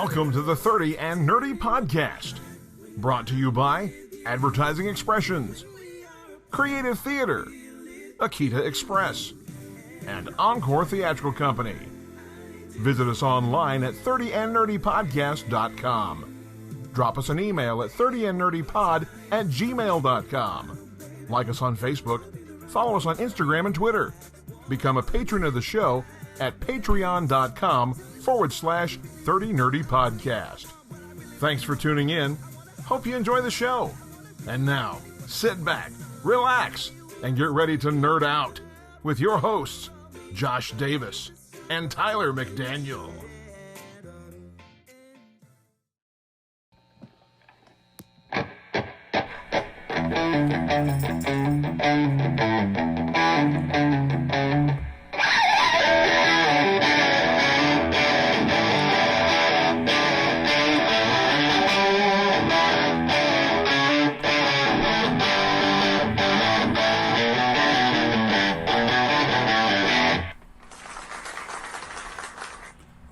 Welcome to the 30 and Nerdy Podcast, brought to you by Advertising Expressions, Creative Theater, Akita Express, and Encore Theatrical Company. Visit us online at 30andnerdypodcast.com. Drop us an email at 30andnerdypod@gmail.com. Like us on Facebook, follow us on Instagram and Twitter. Become a patron of the show at patreon.com/30nerdypodcast. Thanks for tuning in. Hope you enjoy the show. And now, sit back, relax, and get ready to nerd out with your hosts, Josh Davis and Tyler McDaniel.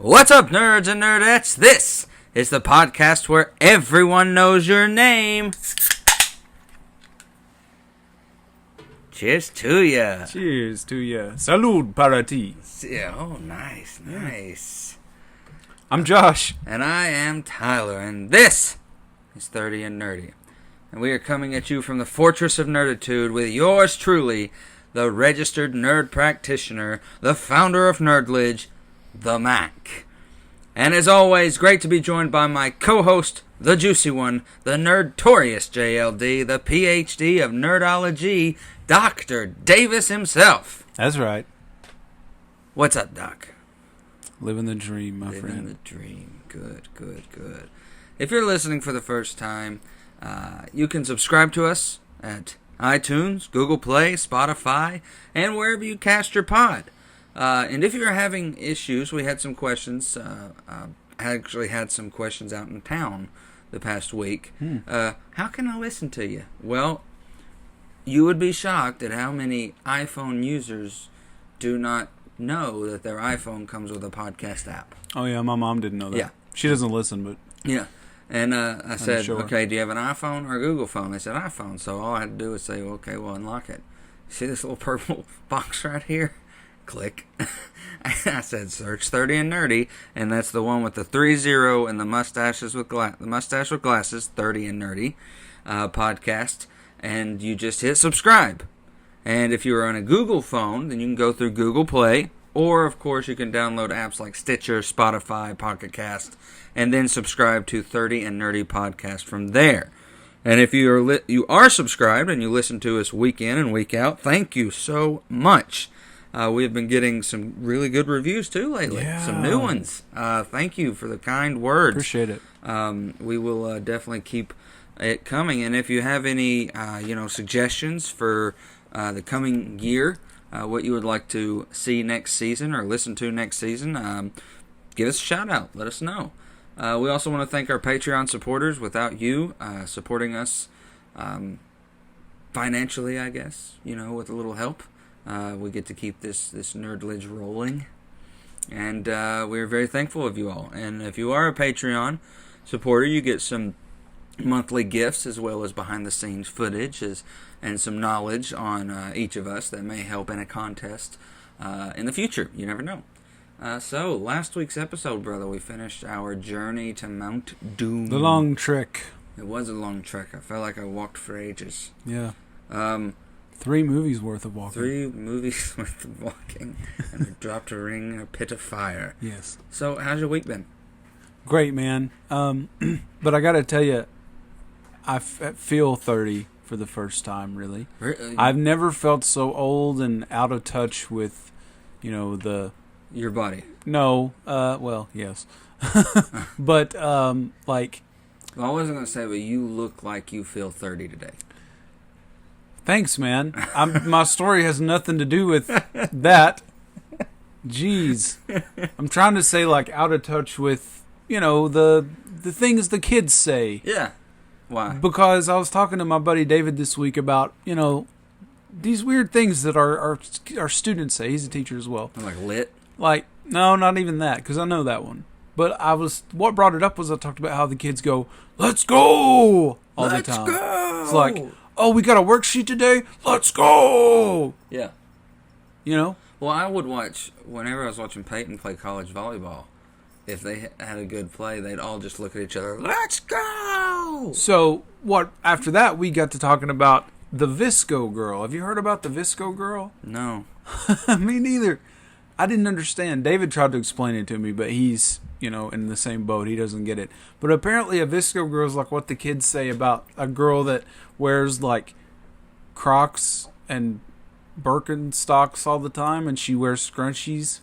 What's up, nerds and nerdettes? This is the podcast where everyone knows your name. Cheers to ya. Cheers to ya. Salud para ti. Oh, nice, nice. I'm Josh. And I am Tyler, and this is 30 and Nerdy. And we are coming at you from the Fortress of Nerditude with yours truly, the registered nerd practitioner, the founder of Nerdledge, the Mac. And as always, great to be joined by my co-host, the juicy one, the nerdtorious JLD, the PhD of Nerdology, Dr. Davis himself. That's right. What's up, Doc? Living the dream, my Living friend. the dream. Good, good, good. If you're listening for the first time, you can subscribe to us at iTunes, Google Play, Spotify, and wherever you cast your pod. And if you're having issues, we had some questions, actually had some questions out in town the past week. How can I listen to you? Well, you would be shocked at how many iPhone users do not know that their iPhone comes with a podcast app. Oh, yeah, my mom didn't know that. Yeah. She doesn't listen, but... Yeah. And I said, sure. okay, do you have an iPhone or a Google phone? They said iPhone. So all I had to do was say, okay, well, unlock it. See this little purple box right here? Click. I said, search 30 and Nerdy, and that's the one with the 30 and the mustaches with the mustache with glasses, 30 and Nerdy podcast, and you just hit subscribe. And if you're on a Google phone, then you can go through Google Play, or of course you can download apps like Stitcher, Spotify, Pocket Cast, and then subscribe to 30 and Nerdy podcast from there. And if you are subscribed and you listen to us week in and week out, thank you so much. We have been getting some really good reviews, too, lately. Yeah. Some new ones. Thank you for the kind words. Appreciate it. We will definitely keep it coming. And if you have any, suggestions for the coming year, what you would like to see next season or listen to next season, give us a shout-out. Let us know. We also want to thank our Patreon supporters. Without you supporting us financially, I guess, with a little help. We get to keep this Nerdledge rolling, and we're very thankful of you all. And if you are a Patreon supporter, you get some monthly gifts as well as behind-the-scenes footage and some knowledge on each of us that may help in a contest in the future. You never know. So, last week's episode, brother, we finished our journey to Mount Doom. The long trek. It was a long trek. I felt like I walked for ages. Yeah. 3 movies worth of walking. 3 movies worth of walking. And I dropped a ring in a pit of fire. Yes. So, how's your week been? Great, man. But I got to tell you, I feel 30 for the first time, really. I've never felt so old and out of touch with, your body. No. Well, yes. But, Well, I wasn't going to say, but you look like you feel 30 today. Thanks, man. My story has nothing to do with that. Jeez. I'm trying to say, out of touch with, the things the kids say. Yeah. Why? Because I was talking to my buddy David this week about, these weird things that our students say. He's a teacher as well. Like lit? No, not even that, because I know that one. But what brought it up was I talked about how the kids go, "Let's go!" all the time. Go! It's like, "Oh, we got a worksheet today? Let's go!" Yeah. You know? Well, I would watch, whenever I was watching Peyton play college volleyball, if they had a good play, they'd all just look at each other, "Let's go!" So, after that, we got to talking about the Visco girl. Have you heard about the Visco girl? No. Me neither. I didn't understand. David tried to explain it to me, but he's, in the same boat. He doesn't get it. But apparently a Visco girl is like what the kids say about a girl that wears, like, Crocs and Birkenstocks all the time, and she wears scrunchies,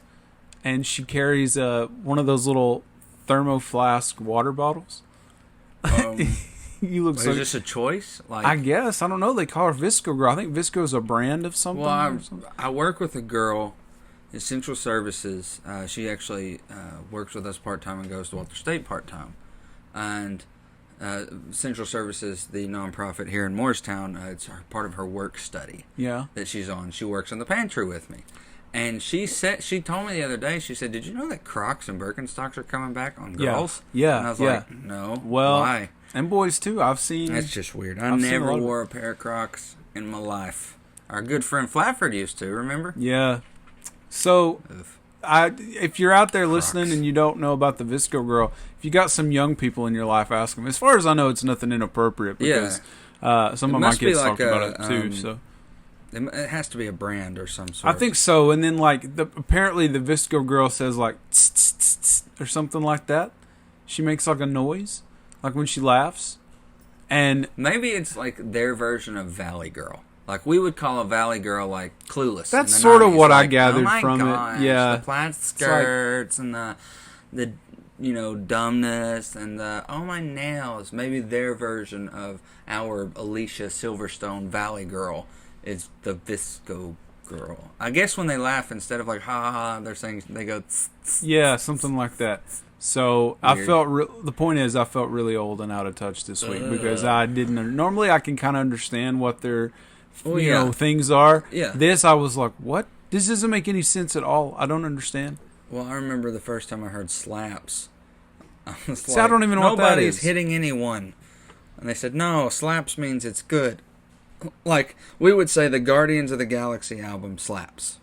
and she carries one of those little thermo flask water bottles. You look so. Is this a choice? Like, I guess, I don't know. They call her Visco girl. I think Visco is a brand of something. Well, I work with a girl in Central Services. She actually works with us part time and goes to Walter State part time, and. Central Services, the nonprofit here in Morristown, it's part of her work study that she's on. She works in the pantry with me. And she told me the other day, she said, "Did you know that Crocs and Birkenstocks are coming back on girls?" Yeah. And I was like, "No." Well, why? And boys too. I've seen. That's just weird. I never wore a pair of Crocs in my life. Our good friend Flafford used to, remember? Yeah. So, if you're out there listening and you don't know about the Visco girl, if you got some young people in your life, ask them. As far as I know, it's nothing inappropriate because some of my kids talk about it too. So it has to be a brand or some sort. I think so. And then apparently the Visco girl says like tss, tss, tss, tss, or something like that. She makes like a noise, like when she laughs. And maybe it's like their version of Valley Girl. Like, we would call a Valley Girl, like, Clueless. That's sort 90s. of what I like, gathered oh my from gosh, it. Yeah. The plaid skirts and the dumbness and the, oh, my nails. Maybe their version of our Alicia Silverstone Valley Girl is the Visco girl. I guess when they laugh, instead of like, ha ha ha, they're saying, they go, tss, tss, yeah, something like that. So weird. The point is, I felt really old and out of touch this week because I didn't. Normally, I can kind of understand what their, things are. Yeah. This, I was like, what? This doesn't make any sense at all. I don't understand. Well, I remember the first time I heard slaps. I was See, I don't even know what that nobody's is. hitting anyone. And they said, no, slaps means it's good. Like, we would say the Guardians of the Galaxy album slaps.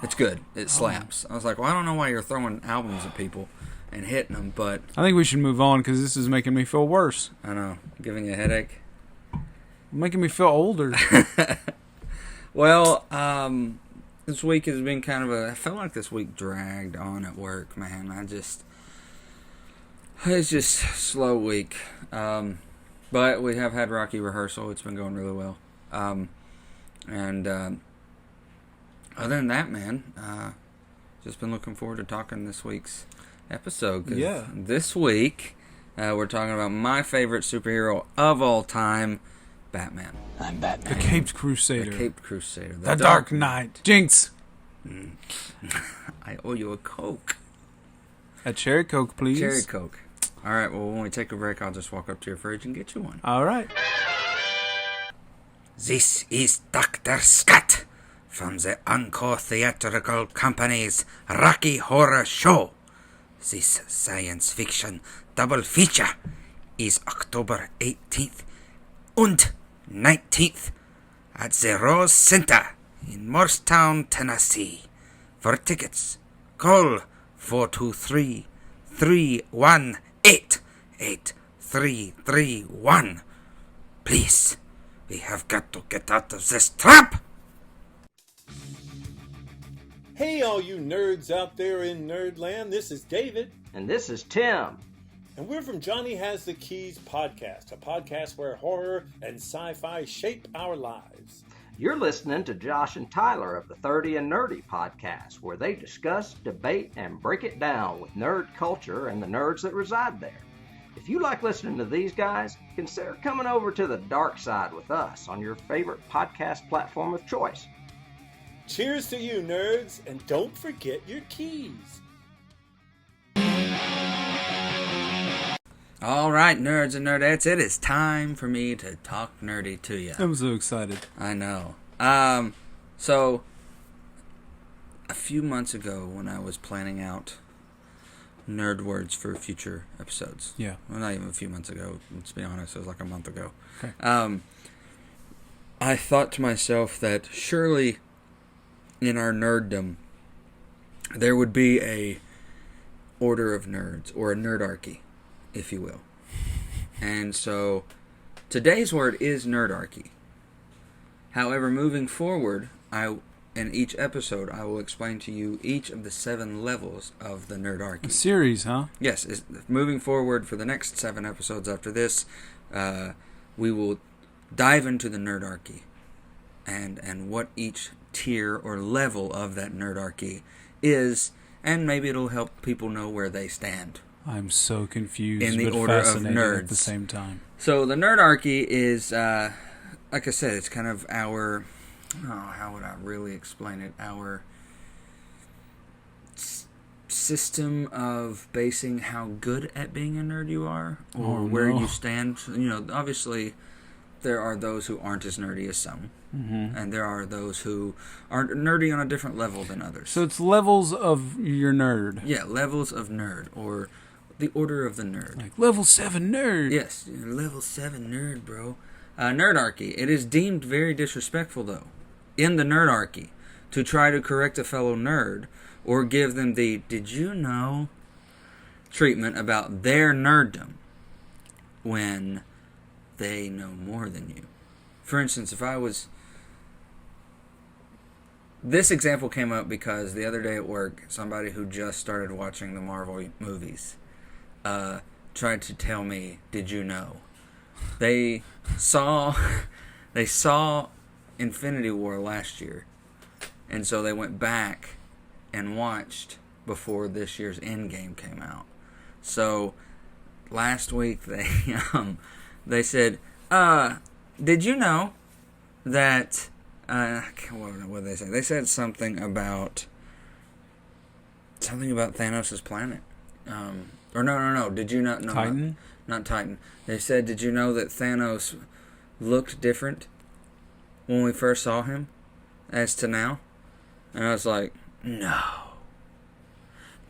It's good. It slaps. I was like, well, I don't know why you're throwing albums at people and hitting them, but... I think we should move on because this is making me feel worse. I know. Giving you a headache. Making me feel older. Well, this week has been kind of I felt like this week dragged on at work, man. It's just a slow week. But we have had Rocky rehearsal. It's been going really well. Other than that, man, just been looking forward to talking this week's episode. 'Cause this week, we're talking about my favorite superhero of all time, Batman. I'm Batman. The Caped Crusader. The Caped Crusader. The Dark Knight. Jinx. I owe you a Coke. A Cherry Coke, please. Cherry Coke. All right, well, when we take a break, I'll just walk up to your fridge and get you one. All right. This is Dr. Scott from the Encore Theatrical Company's Rocky Horror Show. This science fiction double feature is October 18th and 19th at the Rose Center in Morristown, Tennessee. For tickets, call 423-318-8331. Please, we have got to get out of this trap! Hey, all you nerds out there in Nerdland, this is David. And this is Tim. And we're from Johnny Has the Keys podcast, a podcast where horror and sci-fi shape our lives. You're listening to Josh and Tyler of the 30 and Nerdy podcast, where they discuss, debate, and break it down with nerd culture and the nerds that reside there. If you like listening to these guys, consider coming over to the dark side with us on your favorite podcast platform of choice. Cheers to you, nerds, and don't forget your keys. All right, nerds and nerdettes, it is time for me to talk nerdy to you. I'm so excited. I know. So, a few months ago when I was planning out nerd words for future episodes. Yeah. Well, not even a few months ago. Let's be honest, it was like a month ago. Okay. I thought to myself that surely in our nerddom there would be a order of nerds, or a nerdarchy, if you will. And so today's word is nerdarchy. However, moving forward, in each episode, I will explain to you each of the 7 levels of the nerdarchy. A series, huh? Yes. Moving forward for the next 7 episodes after this, we will dive into the nerdarchy and what each tier or level of that nerdarchy is, and maybe it'll help people know where they stand. I'm so confused In the but order of fascinated nerds. at the same time. So the nerdarchy is, like I said, it's kind of our, how would I really explain it? Our system of basing how good at being a nerd you are, or where you stand. You know, obviously, there are those who aren't as nerdy as some, and there are those who are nerdy on a different level than others. So it's levels of your nerd. Yeah, levels of nerd, or the order of the nerd. Like level 7 nerd. Yes, level 7 nerd, bro. Nerdarchy. It is deemed very disrespectful, though, in the nerdarchy, to try to correct a fellow nerd or give them the "did you know" treatment about their nerddom when they know more than you. For instance, if I was... This example came up because the other day at work, somebody who just started watching the Marvel movies tried to tell me, "Did you know?" They saw Infinity War last year, and so they went back and watched before this year's Endgame came out. So last week they said, "Did you know that?" What did they say? They said something about Thanos' planet. Or no. Did you not know? Titan? Not Titan. They said, "Did you know that Thanos looked different when we first saw him as to now?" And I was like, "No.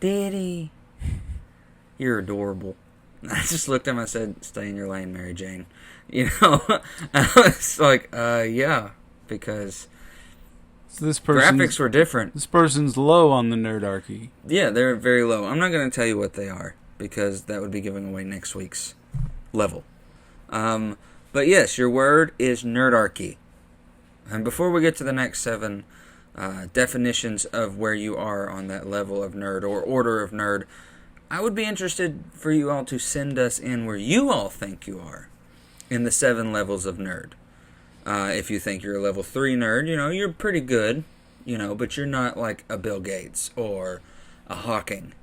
Did he?" "You're adorable." I just looked at him and I said, "Stay in your lane, Mary Jane." You know? I was like, yeah, because So this graphics were different. This person's low on the nerdarchy. Yeah, they're very low. I'm not going to tell you what they are, because that would be giving away next week's level. But yes, your word is nerdarchy. And before we get to the next 7 definitions of where you are on that level of nerd or order of nerd, I would be interested for you all to send us in where you all think you are in the 7 levels of nerd. If you think you're a level 3 nerd, you know, you're pretty good, you know, but you're not like a Bill Gates or a Hawking.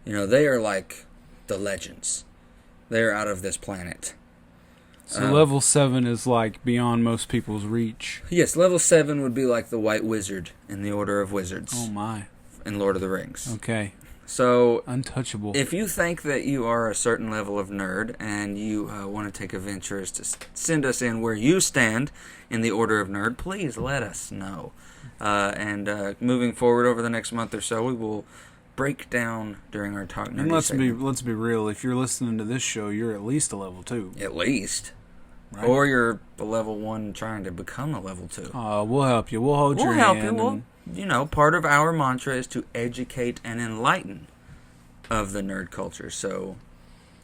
You know, they are like the legends. They're out of this planet. So level 7 is like beyond most people's reach. Yes, level 7 would be like the White Wizard in the Order of Wizards. Oh my. In Lord of the Rings. Okay. So, untouchable. If you think that you are a certain level of nerd and you want to take a venture to send us in where you stand in the order of nerd, please let us know. And moving forward over the next month or so, we will break down during our Talk Nerdy segment. Let's be real. If you're listening to this show, you're at least a level 2. At least. Right? Or you're a level 1 trying to become a level 2. We'll help you. We'll hold your hand. We'll help you. You know, part of our mantra is to educate and enlighten of the nerd culture. So,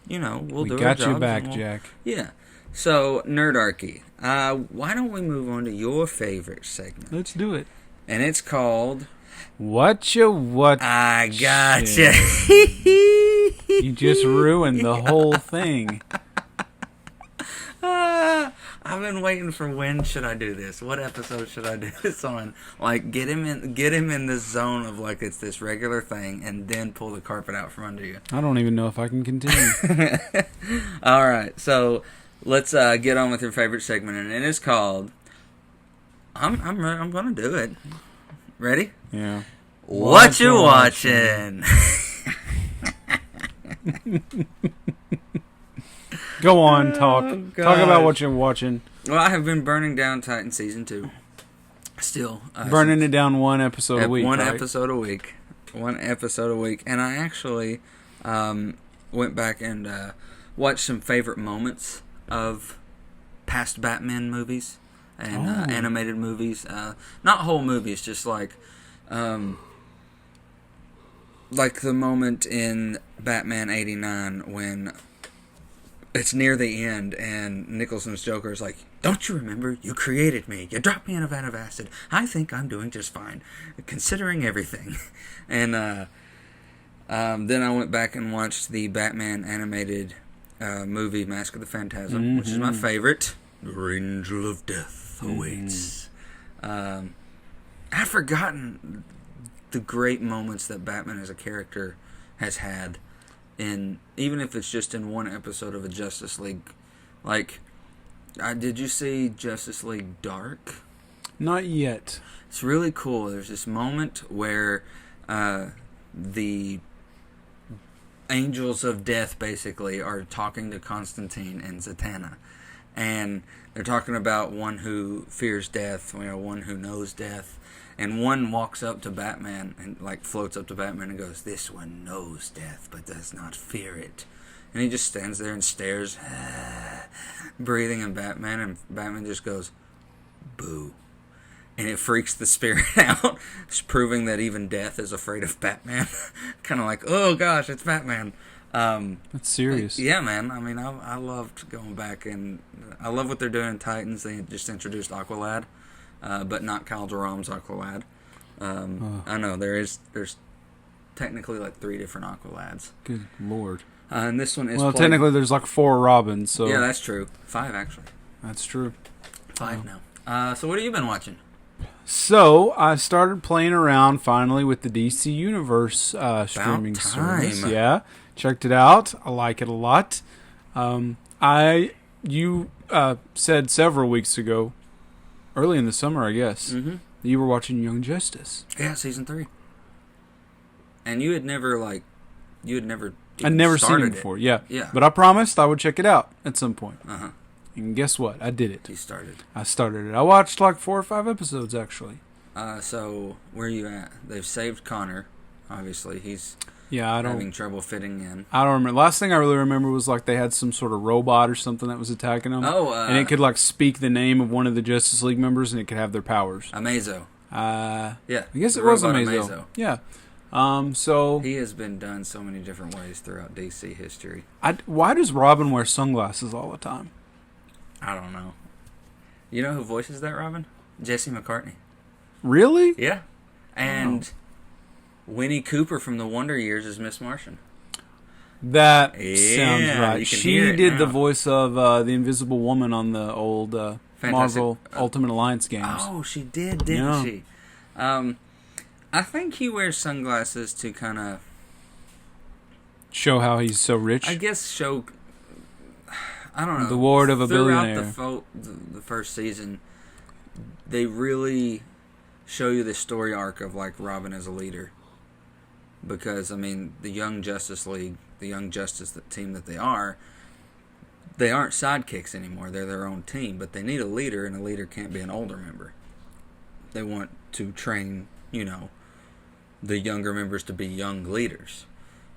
you know, we'll do our jobs. We got your back, Jack. Yeah. So, nerdarchy. Why don't we move on to your favorite segment? Let's do it. And it's called... What? I gotcha. You just ruined the whole thing. I've been waiting for when should I do this? What episode should I do this on? Like, get him in this zone of like it's this regular thing, and then pull the carpet out from under you. I don't even know if I can continue. All right, so let's get on with your favorite segment, and it's called. I'm gonna do it. Ready? Yeah. What you watching? Go on, talk. Talk about what you're watching. Well, I have been burning down Titan Season 2. Still. Burning it down one episode a week, One right? episode a week. One episode a week. And I actually, Went back and watched some favorite moments of past Batman movies and animated movies. Not whole movies, just like the moment in Batman '89 when it's near the end and Nicholson's Joker is like, "Don't you remember? You created me. You dropped me in a vat of acid. I think I'm doing just fine, considering everything." And then I went back and watched the Batman animated movie Mask of the Phantasm, which is my favorite. The Angel of Death awaits. I've forgotten the great moments that Batman as a character has had, in even if it's just in one episode of a Justice League. Like, did you see Justice League Dark? Not yet. It's really cool. There's this moment where the Angels of Death basically are talking to Constantine and Zatanna, and they're talking about one who fears death, one who knows death, and one walks up to Batman and floats up to Batman and goes, "This one knows death but does not fear it." And he just stands there and stares, breathing at Batman, and Batman just goes, "Boo." And it freaks the spirit out. It's proving that even death is afraid of Batman. Kind of like, oh gosh, it's Batman. That's serious. Yeah, man. I mean, I loved going back, and I love what they're doing in Titans. They just introduced Aqualad, but not Kal Jarom's Aqualad. I know there's technically 3 different Aqualads. Good lord. And this one is technically there's 4 Robins. So yeah, that's true. 5 actually. That's true. 5 now. So what have you been watching? So I started playing around finally with the DC Universe streaming service. Yeah, checked it out. I like it a lot. You said several weeks ago, early in the summer, I guess, that you were watching Young Justice. Yeah, season 3. And you had never I'd never seen it before. Yeah. But I promised I would check it out at some point. And guess what? I did it. You started. I started it. I watched 4 or 5 episodes, actually. So, where are you at? They've saved Connor, obviously. He's having trouble fitting in. I don't remember. Last thing I really remember was they had some sort of robot or something that was attacking them. And it could speak the name of one of the Justice League members and it could have their powers. Amazo. Yeah. I guess it was Amazo. Yeah. So he has been done so many different ways throughout DC history. Why does Robin wear sunglasses all the time? I don't know. You know who voices that Robin? Jesse McCartney. Really? Yeah. And Winnie Cooper from the Wonder Years is Miss Martian. That sounds right. She did now. the voice of the Invisible Woman on the old Marvel Ultimate Alliance games. Oh, she did, didn't she? I think he wears sunglasses to kind of show how he's so rich. I guess show. I don't know. The ward of a billionaire. Throughout the first season, they really show you the story arc of Robin as a leader. Because, I mean, the Young Justice League, the Young Justice team that they aren't sidekicks anymore. They're their own team. But they need a leader, and a leader can't be an older member. They want to train, the younger members to be young leaders.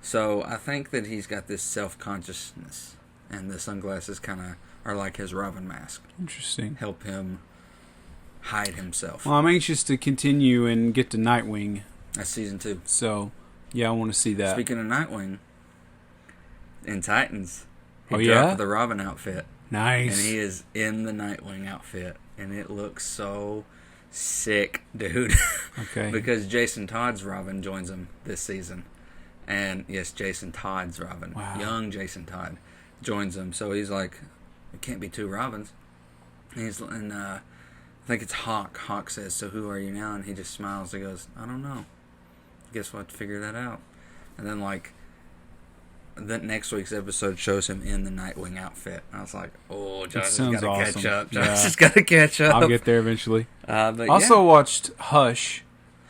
So I think that he's got this self-consciousness. And the sunglasses kind of are like his Robin mask. Interesting. Help him hide himself. Well, I'm anxious to continue and get to Nightwing. That's season 2. So, yeah, I want to see that. Speaking of Nightwing, in Titans, he dropped the Robin outfit. Nice. And he is in the Nightwing outfit. And it looks so sick, dude. Okay. Because Jason Todd's Robin joins him this season. And, yes, Jason Todd's Robin. Wow. Young Jason Todd joins him. So he's like, it can't be 2 Robins. And I think it's Hawk. Hawk says, "So who are you now?" And he just smiles and goes, "I don't know. Guess we'll have to figure that out." And then that next week's episode shows him in the Nightwing outfit. I was like, oh, Josh has got to catch up. Josh has got to catch up. I'll get there eventually. But also watched Hush.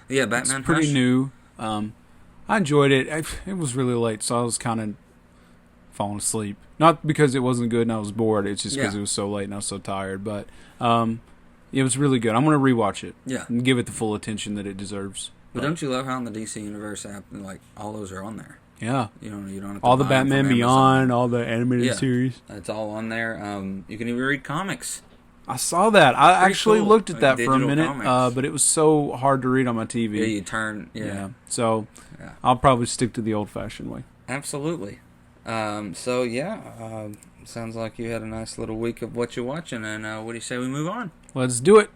Yeah, Batman It's pretty Hush. new. I enjoyed it. It was really late, so I was kind of falling asleep. Not because it wasn't good and I was bored. It's just because it was so late and I was so tired. But it was really good. I'm going to rewatch it. Yeah. And give it the full attention that it deserves. But don't you love how in the DC Universe app, all those are on there? Yeah. You don't have to All the buy 'em Batman from Beyond, Amazon. all the animated Yeah. series. It's all on there. You can even read comics. I saw that. I Pretty actually cool. looked at Like that for a digital minute, comics. but it was so hard to read on my TV. Yeah, you turn. Yeah. So Yeah. I'll probably stick to the old-fashioned way. Absolutely. Sounds like you had a nice little week of what you're watching, and what do you say we move on? Let's do it.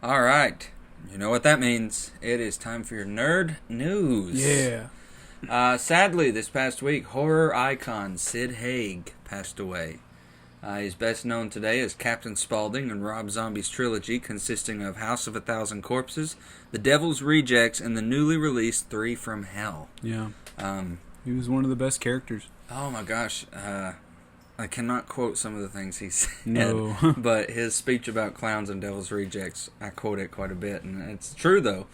All right. You know what that means. It is time for your nerd news. Yeah. Sadly, this past week, horror icon Sid Haig passed away. He's best known today as Captain Spaulding in Rob Zombie's trilogy, consisting of House of a Thousand Corpses, The Devil's Rejects, and the newly released Three from Hell. Yeah. He was one of the best characters. Oh my gosh. I cannot quote some of the things he said. No. But his speech about clowns and Devil's Rejects, I quote it quite a bit, and it's true though.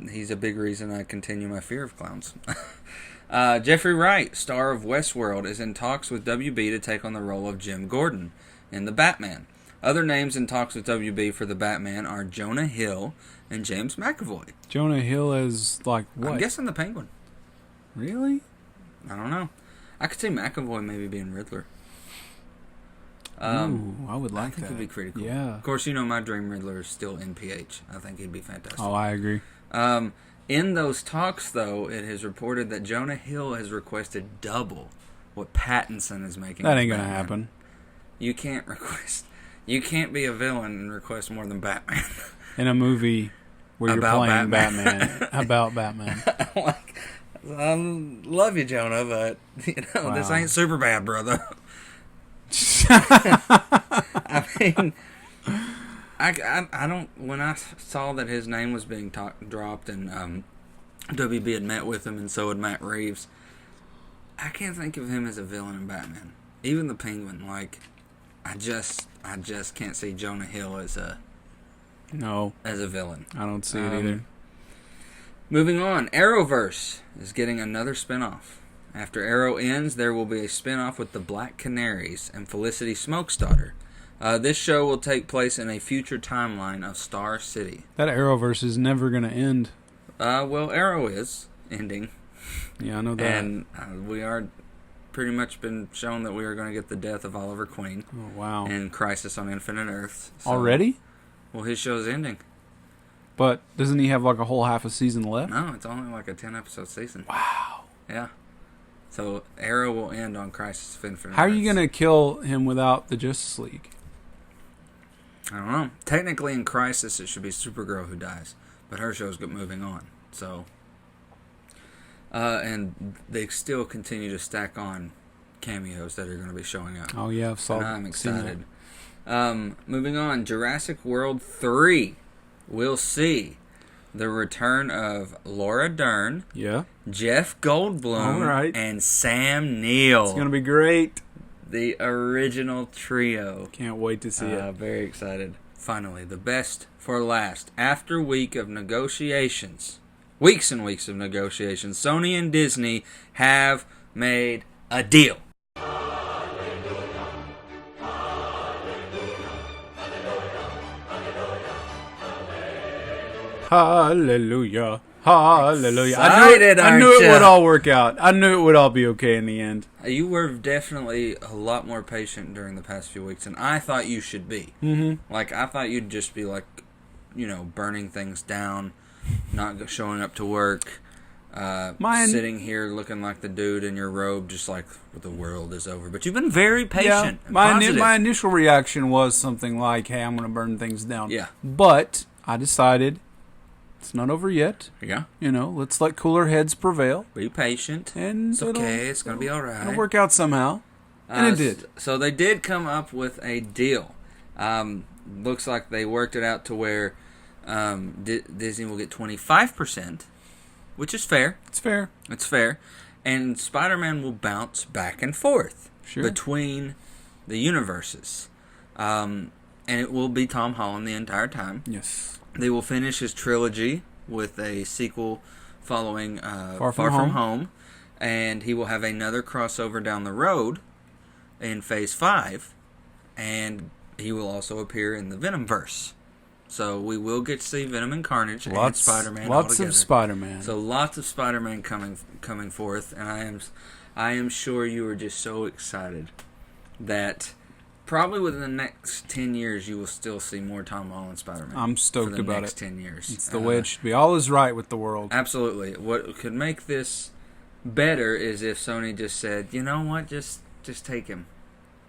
He's a big reason I continue my fear of clowns. Jeffrey Wright, star of Westworld, is in talks with WB to take on the role of Jim Gordon in The Batman. Other names in talks with WB for The Batman are Jonah Hill and James McAvoy. Jonah Hill is like what? I'm guessing the Penguin. Really? I don't know. I could see McAvoy maybe being Riddler. Ooh, I would like I think that. it'd be pretty cool. Yeah. Of course, you know my dream Riddler is still NPH. I think he'd be fantastic. Oh, I agree. In those talks, though, it is reported that Jonah Hill has requested double what Pattinson is making. That as ain't gonna Batman. happen. You can't request. You can't be a villain and request more than Batman. In a movie where you're About playing Batman. about Batman. Like, I love you, Jonah, but this Wow. ain't super bad, brother. I mean, I don't. When I saw that his name was being dropped and WB had met with him, and so had Matt Reeves, I can't think of him as a villain in Batman. Even the Penguin, like, I just can't see Jonah Hill as a villain. I don't see it either. Moving on, Arrowverse is getting another spinoff. After Arrow ends, there will be a spinoff with the Black Canaries and Felicity Smoke's daughter. This show will take place in a future timeline of Star City. That Arrowverse is never going to end. Well, Arrow is ending. Yeah, I know that. And we are pretty much been shown that we are going to get the death of Oliver Queen Oh, wow. in Crisis on Infinite Earths. So- Already? Well, his show's ending. But doesn't he have like a whole half a season left? No, it's only like a 10-episode season. Wow. Yeah. So Arrow will end on Crisis of Infinite How are Earths. you going to kill him without the Justice League? I don't know. Technically, in Crisis, it should be Supergirl who dies, but her show's moving on. So, and they still continue to stack on cameos that are going to be showing up. Oh, yeah, I've And I'm seen that. excited. Moving on, Jurassic World 3. We'll see the return of Laura Dern, Yeah. Jeff Goldblum, All right. and Sam Neill. It's going to be great. The original trio. Can't wait to see it. Very excited. Finally, the best for last. After weeks and weeks of negotiations, Sony and Disney have made a deal. Hallelujah. Hallelujah. Excited, I knew aren't it ya? would all work out. I knew it would all be okay in the end. You were definitely a lot more patient during the past few weeks, and I thought you should be. Mm-hmm. Like, I thought you'd just be like, burning things down, not showing up to work, sitting here looking like the dude in your robe, just like the world is over. But you've been very patient. And positive. My initial reaction was something like, hey, I'm going to burn things down. Yeah. But I decided it's not over yet. Yeah. Let's let cooler heads prevail. Be patient. And It's okay. It's going to be all right. It'll work out somehow. And it did. So they did come up with a deal. Looks like they worked it out to where Disney will get 25%, which is fair. It's fair. It's fair. And Spider-Man will bounce back and forth between the universes. And it will be Tom Holland the entire time. Yes. They will finish his trilogy with a sequel following Far From Home. And he will have another crossover down the road in Phase 5. And he will also appear in the Venomverse. So we will get to see Venom and Carnage and Spider-Man Lots altogether. of Spider-Man. So lots of Spider-Man coming forth, and I am sure you are just so excited that probably within the next 10 years you will still see more Tom Holland Spider-Man. I'm stoked for the about next it. 10 years. It's the way it should be. All is right with the world. Absolutely. What could make this better is if Sony just said, you know what, just take him.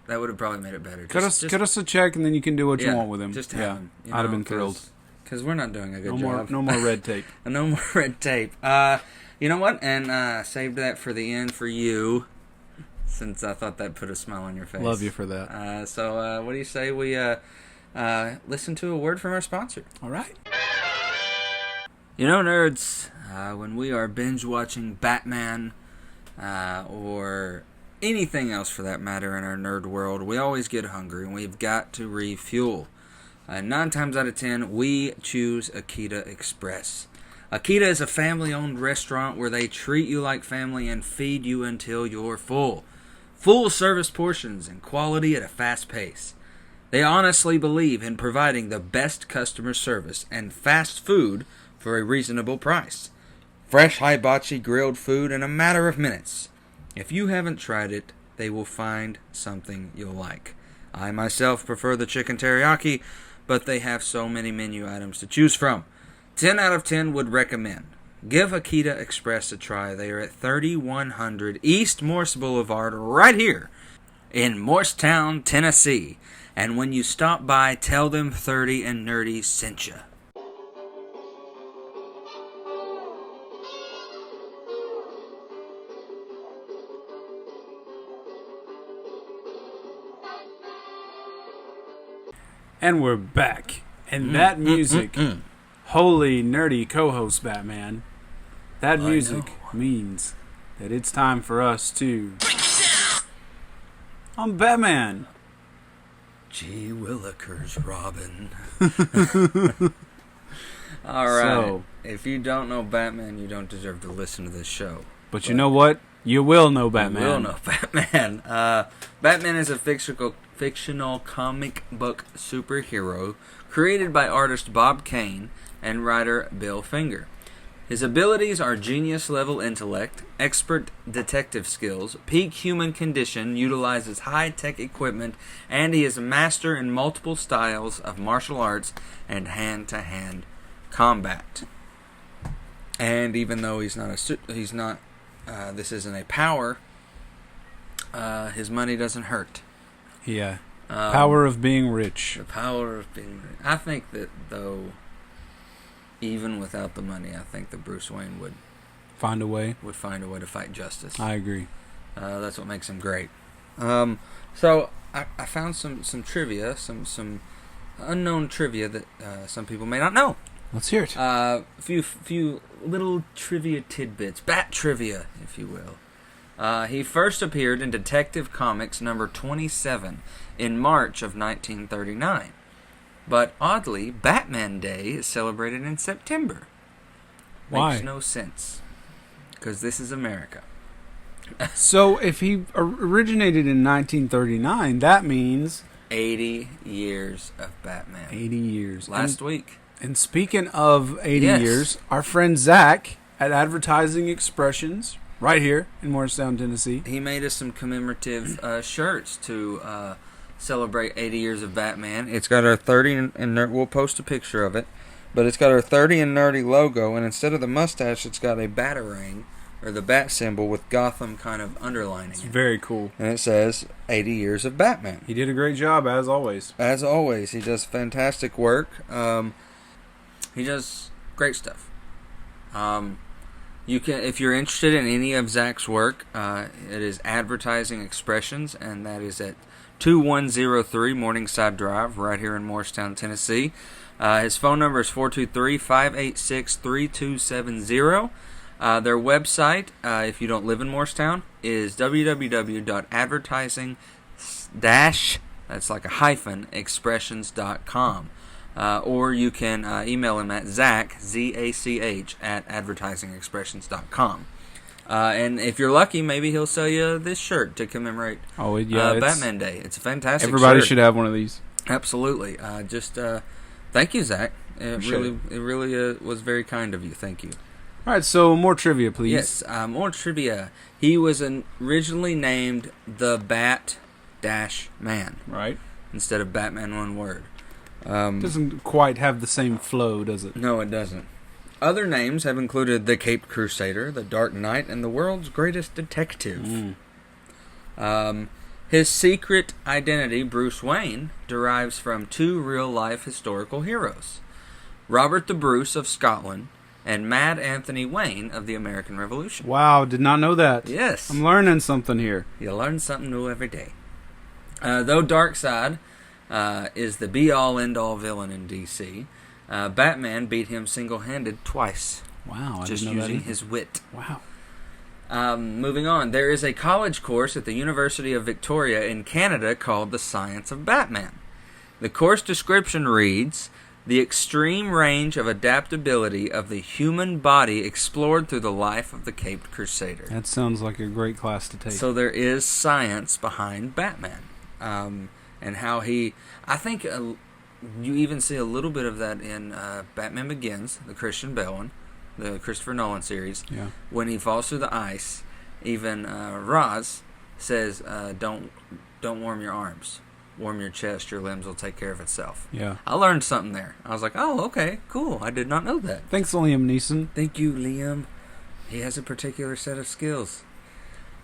That would have probably made it better. Cut us a check, and then you can do what you want with him. Just have him. I'd have been thrilled. Because we're not doing a good job. No more red tape. No more red tape. You know what? And saved that for the end for you, since I thought that put a smile on your face. Love you for that. So what do you say we listen to a word from our sponsor? All right. You know, nerds, when we are binge watching Batman or anything else for that matter in our nerd world, we always get hungry and we've got to refuel. 9 times out of 10, we choose Akita Express. Akita is a family-owned restaurant where they treat you like family and feed you until you're full. Full service portions and quality at a fast pace. They honestly believe in providing the best customer service and fast food for a reasonable price. Fresh hibachi grilled food in a matter of minutes. If you haven't tried it, they will find something you'll like. I myself prefer the chicken teriyaki, but they have so many menu items to choose from. 10 out of 10 would recommend. Give Akita Express a try. They are at 3100 East Morse Boulevard right here in Morristown, Tennessee. And when you stop by, tell them 30 and Nerdy sent you. And we're back. And that music, holy nerdy co-host Batman, that music means that it's time for us to... I'm Batman. Gee Willikers, Robin. All right. So, if you don't know Batman, you don't deserve to listen to this show. But you know what? You will know Batman. You will know Batman. Batman is a fictional comic book superhero created by artist Bob Kane and writer Bill Finger. His abilities are genius-level intellect, expert detective skills, peak human condition, utilizes high-tech equipment, and he is a master in multiple styles of martial arts and hand-to-hand combat. And even though this isn't a power, his money doesn't hurt. Yeah. Power of being rich. The power of being rich. I think that, though, even without the money, I think that Bruce Wayne would find a way to fight justice. I agree. That's what makes him great. So I found some trivia, some unknown trivia that some people may not know. Let's hear it. A few little trivia tidbits, bat trivia, if you will. He first appeared in Detective Comics number 27 in March of 1939. But oddly, Batman Day is celebrated in September. Why? Makes no sense. Because this is America. So if he originated in 1939, that means 80 years of Batman. 80 years. Last week. And speaking of 80 years, our friend Zach at Advertising Expressions, right here in Morristown, Tennessee, he made us some commemorative shirts to celebrate 80 years of Batman. It's got our 30 and Nerd. We'll post a picture of it, but it's got our 30 and Nerdy logo, and instead of the mustache, it's got a batarang or the bat symbol with Gotham kind of underlining it. Very cool. And it says 80 years of Batman. He did a great job as always. As always, he does fantastic work. He does great stuff. You can, if you're interested in any of Zach's work, it is Advertising Expressions, and that is at 2103 Morningside Drive, right here in Morristown, Tennessee. His phone number is 423-586-3270. Their website, if you don't live in Morristown, is www.advertising-expressions.com. Or you can email him at Zach, Z-A-C-H, at advertisingexpressions.com. And if you're lucky, maybe he'll sell you this shirt to commemorate Batman Day. It's a fantastic Everybody shirt. should have one of these. Absolutely. Thank you, Zach. It Appreciate really was very kind of you. Thank you. All right, so more trivia, please. Yes, more trivia. He was originally named the Bat-Man. Right. Instead of Batman, one word. Doesn't quite have the same flow, does it? No, it doesn't. Other names have included the Caped Crusader, the Dark Knight, and the World's Greatest Detective. His secret identity, Bruce Wayne, derives from two real-life historical heroes. Robert the Bruce of Scotland and Mad Anthony Wayne of the American Revolution. Wow, did not know that. Yes. I'm learning something here. You learn something new every day. Though Darkseid is the be-all, end-all villain in DC, Batman beat him single-handed twice. Wow, I just didn't know using that his wit. Wow. Moving on, there is a college course at the University of Victoria in Canada called The Science of Batman. The course description reads, "The extreme range of adaptability of the human body explored through the life of the Caped Crusader." That sounds like a great class to take. So there is science behind Batman, and how he. I think you even see a little bit of that in Batman Begins, the Christian Bale one, the Christopher Nolan series. Yeah. When he falls through the ice, even Roz says, "Don't warm your arms. Warm your chest. Your limbs will take care of itself." Yeah. I learned something there. I was like, "Oh, okay, cool. I did not know that." Thanks, Liam Neeson. Thank you, Liam. He has a particular set of skills.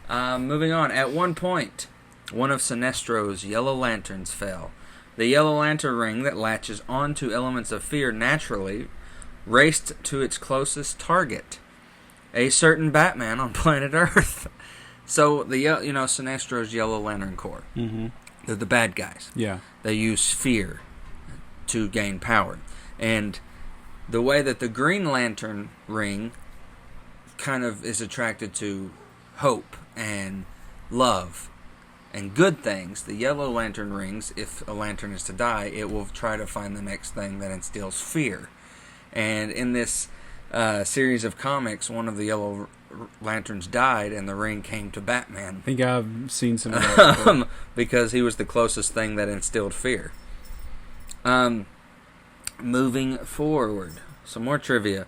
Moving on. At one point, one of Sinestro's yellow lanterns fell. The yellow lantern ring that latches onto elements of fear naturally raced to its closest target, a certain Batman on planet Earth. So Sinestro's Yellow Lantern Corps. Mm-hmm. They're the bad guys. Yeah. They use fear to gain power. And the way that the Green Lantern ring kind of is attracted to hope and love and good things, the Yellow Lantern rings, if a lantern is to die, it will try to find the next thing that instills fear. And in this series of comics, one of the Yellow Lanterns died, and the ring came to Batman. I think I've seen some of that. Because he was the closest thing that instilled fear. Moving forward, some more trivia.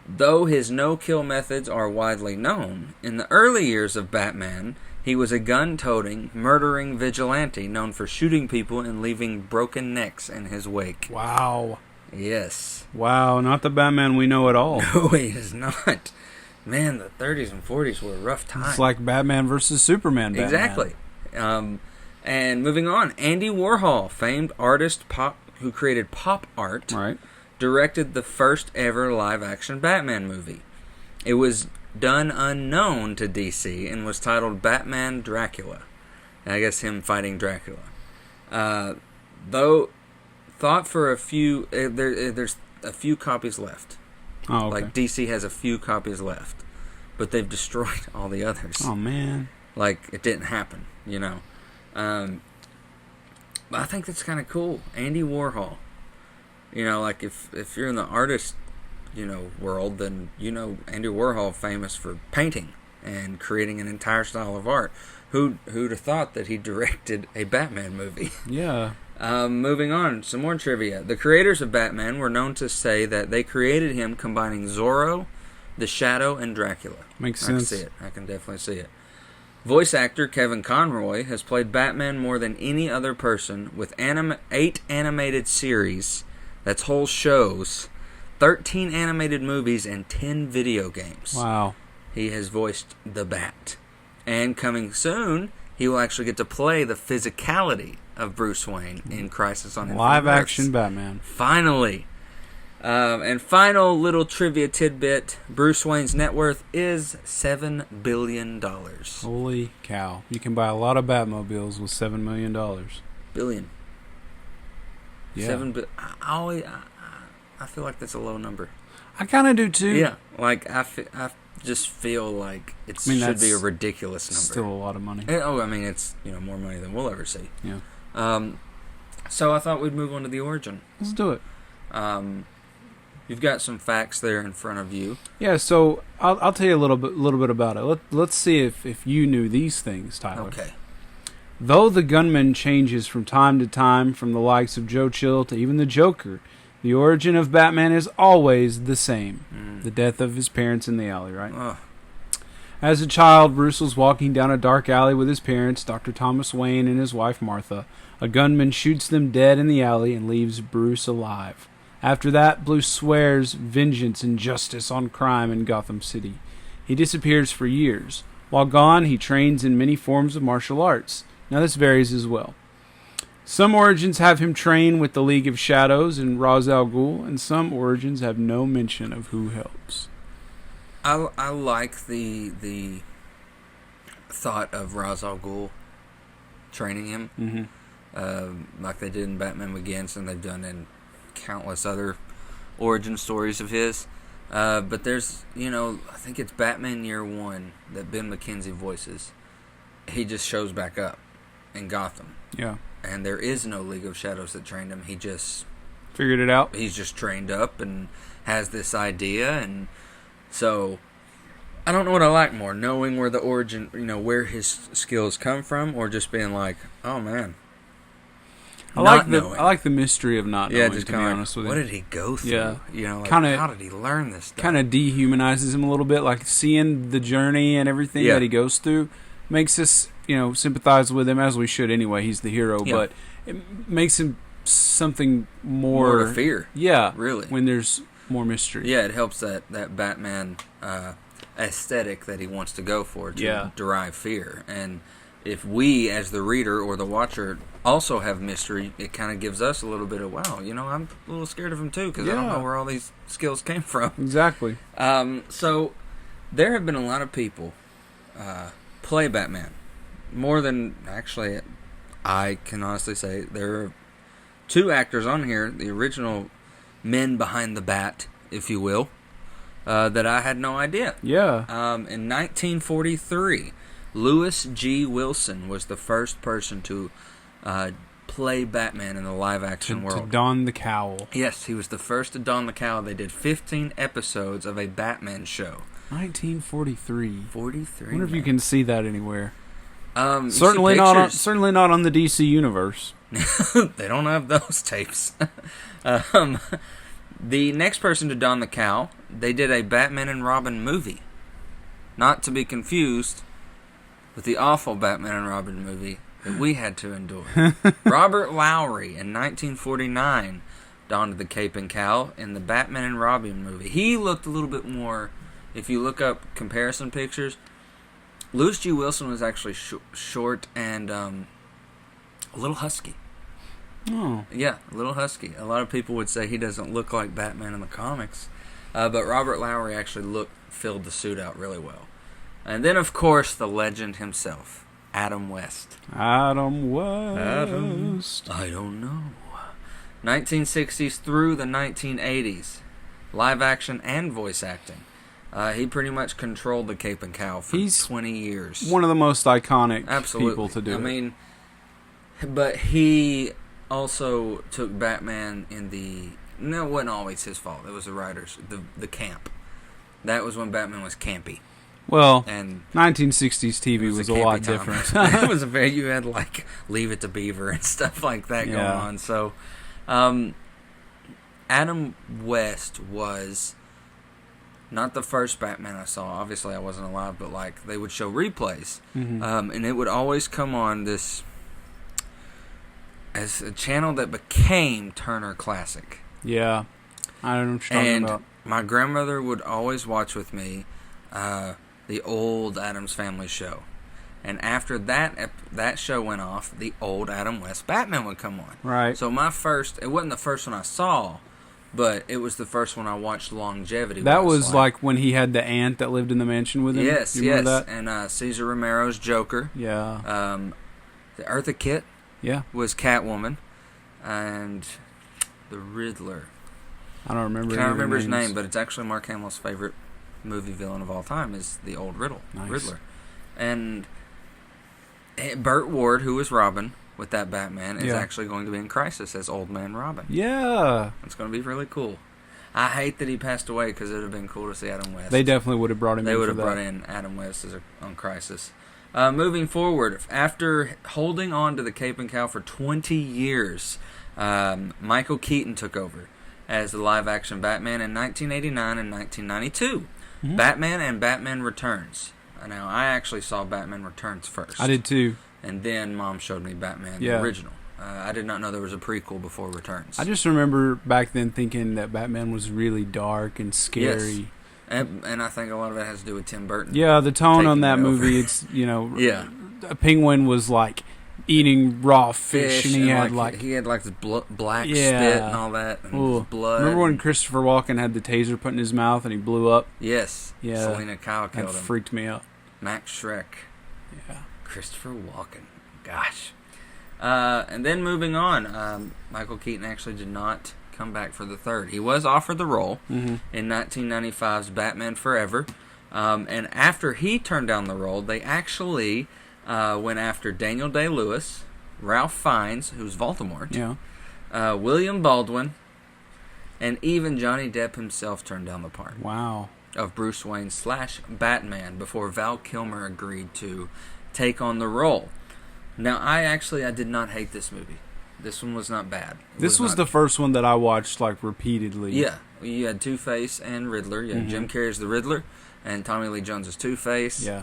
Though his no-kill methods are widely known, in the early years of Batman, he was a gun-toting, murdering vigilante known for shooting people and leaving broken necks in his wake. Wow. Yes. Wow, not the Batman we know at all. No, he is not. Man, the 30s and 40s were a rough time. It's like Batman versus Superman Batman. Exactly. And moving on, Andy Warhol, famed artist who created pop art, right, directed the first ever live-action Batman movie. It was done unknown to DC and was titled Batman Dracula. I guess him fighting Dracula. Though thought for a few, there's a few copies left. Oh, okay. Like DC has a few copies left, but they've destroyed all the others. Oh man! Like it didn't happen, you know. But I think that's kind of cool. Andy Warhol. You know, like if you're in the artist, world, then Andy Warhol famous for painting and creating an entire style of art. Who'd have thought that he directed a Batman movie? Yeah. Moving on, some more trivia. The creators of Batman were known to say that they created him combining Zorro, the Shadow, and Dracula. Makes I sense. can see it. I can definitely see it. Voice actor Kevin Conroy has played Batman more than any other person, with 8 animated series, that's whole shows, 13 animated movies, and 10 video games. Wow. He has voiced the Bat. And coming soon, he will actually get to play the physicality of Bruce Wayne in Crisis on Infinite Earths. Live action Batman. Finally. And final little trivia tidbit. Bruce Wayne's net worth is $7 billion. Holy cow. You can buy a lot of Batmobiles with $7 million. Billion. Yeah. I feel like that's a low number. I kind of do too. Yeah. Like, I just feel like it should be a ridiculous number. Still a lot of money. It's more money than we'll ever see. Yeah. So I thought we'd move on to the origin. Let's do it. You've got some facts there in front of you. Yeah, so I'll tell you a little bit about it. Let's see if you knew these things, Tyler. Okay. Though the gunman changes from time to time, from the likes of Joe Chill to even the Joker, the origin of Batman is always the same. The death of his parents in the alley, right? Ugh. As a child, Bruce was walking down a dark alley with his parents, Dr. Thomas Wayne and his wife Martha. A gunman shoots them dead in the alley and leaves Bruce alive. After that, Bruce swears vengeance and justice on crime in Gotham City. He disappears for years. While gone, he trains in many forms of martial arts. Now this varies as well. Some origins have him train with the League of Shadows and Ra's al Ghul, and some origins have no mention of who helps. I like the thought of Ra's al Ghul training him, like they did in Batman Begins, and they've done in countless other origin stories of his. But there's, I think it's Batman Year One that Ben McKenzie voices. He just shows back up in Gotham. Yeah. And there is no League of Shadows that trained him. He just figured it out. He's just trained up and has this idea, and so I don't know what I like more, knowing where the origin, where his skills come from, or just being like, oh man. I like the mystery of not knowing, yeah, just to be honest with you. What did he go through? Yeah. How did he learn this stuff? Kind of dehumanizes him a little bit, like seeing the journey and everything that he goes through makes us, sympathize with him, as we should anyway. He's the hero, but it makes him something more to fear. Yeah, really. When there's more mystery. Yeah, it helps that Batman aesthetic that he wants to go for to derive fear. And if we, as the reader or the watcher, also have mystery, it kind of gives us a little bit of, wow, I'm a little scared of him too, because I don't know where all these skills came from. Exactly. So there have been a lot of people play Batman. More than, actually, I can honestly say there are 2 actors on here, the original men behind the bat, if you will, that I had no idea. Yeah. In 1943, Lewis G. Wilson was the first person to play Batman in the live-action world. To don the cowl. Yes, he was the first to don the cowl. They did 15 episodes of a Batman show. 1943. 43. I wonder if you can see that anywhere. Certainly not on the DC universe. They don't have those tapes. The next person to don the cowl, they did a Batman and Robin movie. Not to be confused with the awful Batman and Robin movie that we had to endure. Robert Lowry in 1949 donned the cape and cowl in the Batman and Robin movie. He looked a little bit more, if you look up comparison pictures, Lewis G. Wilson was actually short and a little husky. Oh. Yeah, a little husky. A lot of people would say he doesn't look like Batman in the comics. But Robert Lowry actually filled the suit out really well. And then, of course, the legend himself, Adam West. Adam West. I don't know. 1960s through the 1980s. Live action and voice acting. He pretty much controlled the cape and cowl for 20 years. One of the most iconic Absolutely. people to do it. I mean, but he also took Batman in the... No, it wasn't always his fault. It was the writers. The camp. That was when Batman was campy. Well, and 1960s TV was a lot different. It was you had Leave It to Beaver and stuff like that going on. So, Adam West was not the first Batman I saw. Obviously, I wasn't alive, but they would show replays, and it would always come on this as a channel that became Turner Classic. Yeah, I don't know what you're talking about. My grandmother would always watch with me the old Addams Family show. And after that show went off, the old Adam West Batman would come on. Right. So it wasn't the first one I saw, but it was the first one I watched longevity. That was like when he had the aunt that lived in the mansion with him? Yes, you remember that? And Cesar Romero's Joker. Yeah. The Eartha Kitt yeah. was Catwoman. And the Riddler. I don't remember. Can't remember his name, but it's actually Mark Hamill's favorite movie villain of all time is the old Riddler. And Burt Ward, who was Robin with that Batman, is actually going to be in Crisis as Old Man Robin. Yeah. It's going to be really cool. I hate that he passed away because it would have been cool to see Adam West. They definitely would have brought him in. They would have brought in Adam West on Crisis. Moving forward, after holding on to the Cape and Cowl for 20 years, Michael Keaton took over as the live-action Batman in 1989 and 1992. Mm-hmm. Batman and Batman Returns. Now, I actually saw Batman Returns first. I did too. And then Mom showed me Batman the original. I did not know there was a prequel before Returns. I just remember back then thinking that Batman was really dark and scary. Yes. And I think a lot of it has to do with Tim Burton. Yeah, the tone on that movie, it's, a penguin was like eating raw fish and he had this black spit and all that, and blood. Remember when Christopher Walken had the taser put in his mouth and he blew up? Yes. Yeah. Selena Kyle killed him. That freaked me out. Max Schreck. Yeah. Christopher Walken. Gosh. And then moving on, Michael Keaton actually did not come back for the third. He was offered the role in 1995's Batman Forever, and after he turned down the role, they actually went after Daniel Day-Lewis, Ralph Fiennes, who's Voldemort, William Baldwin, and even Johnny Depp himself turned down the part. Wow. Of Bruce Wayne / Batman before Val Kilmer agreed to take on the role. Now, I did not hate this movie. This one was not bad. This was the first one that I watched, like, repeatedly. Yeah. You had Two-Face and Riddler. You had Jim Carrey as the Riddler, and Tommy Lee Jones as Two-Face. Yeah.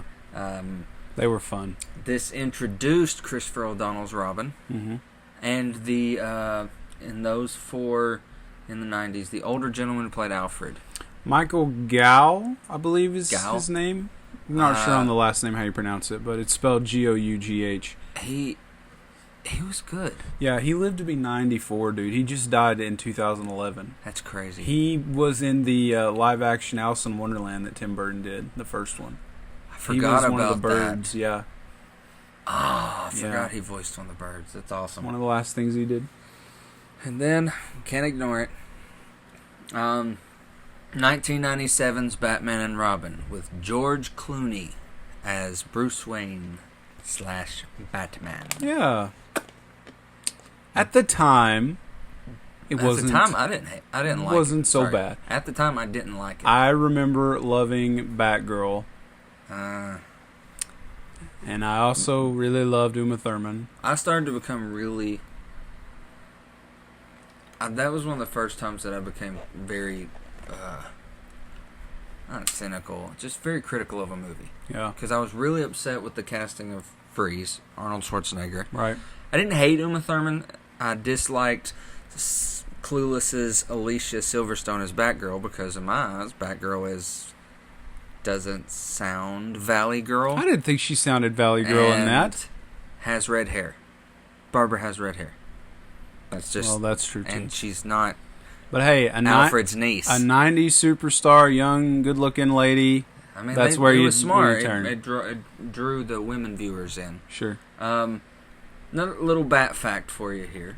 They were fun. This introduced Christopher O'Donnell's Robin. Mm-hmm. And in those four in the 90s, the older gentleman who played Alfred. Michael Gough, I believe is his name. I'm not sure on the last name how you pronounce it, but it's spelled Gough. He was good. Yeah, he lived to be 94, dude. He just died in 2011. That's crazy. He was in the live-action Alice in Wonderland that Tim Burton did, the first one. I forgot about one of the birds, that. Yeah. Oh, I forgot he voiced one of the birds. That's awesome. One of the last things he did. And then, can't ignore it, 1997's Batman and Robin with George Clooney as Bruce Wayne / Batman. Yeah. At the time, it wasn't. At the time, I didn't like it. It wasn't so bad. At the time, I didn't like it. I remember loving Batgirl. And I also really loved Uma Thurman. I started to become really... that was one of the first times that I became very... not cynical, just very critical of a movie. Yeah. Because I was really upset with the casting of Freeze, Arnold Schwarzenegger. Right. I didn't hate Uma Thurman. I disliked Clueless's Alicia Silverstone as Batgirl because in my eyes, Batgirl doesn't sound Valley Girl. I didn't think she sounded Valley Girl in that. Has red hair. Barbara has red hair. That's just... Well, that's true, too. And she's not... But hey, Alfred's niece. A 90s superstar, young, good-looking lady. I mean, that's where you smart. turn. It drew the women viewers in. Sure. Another little bat fact for you here.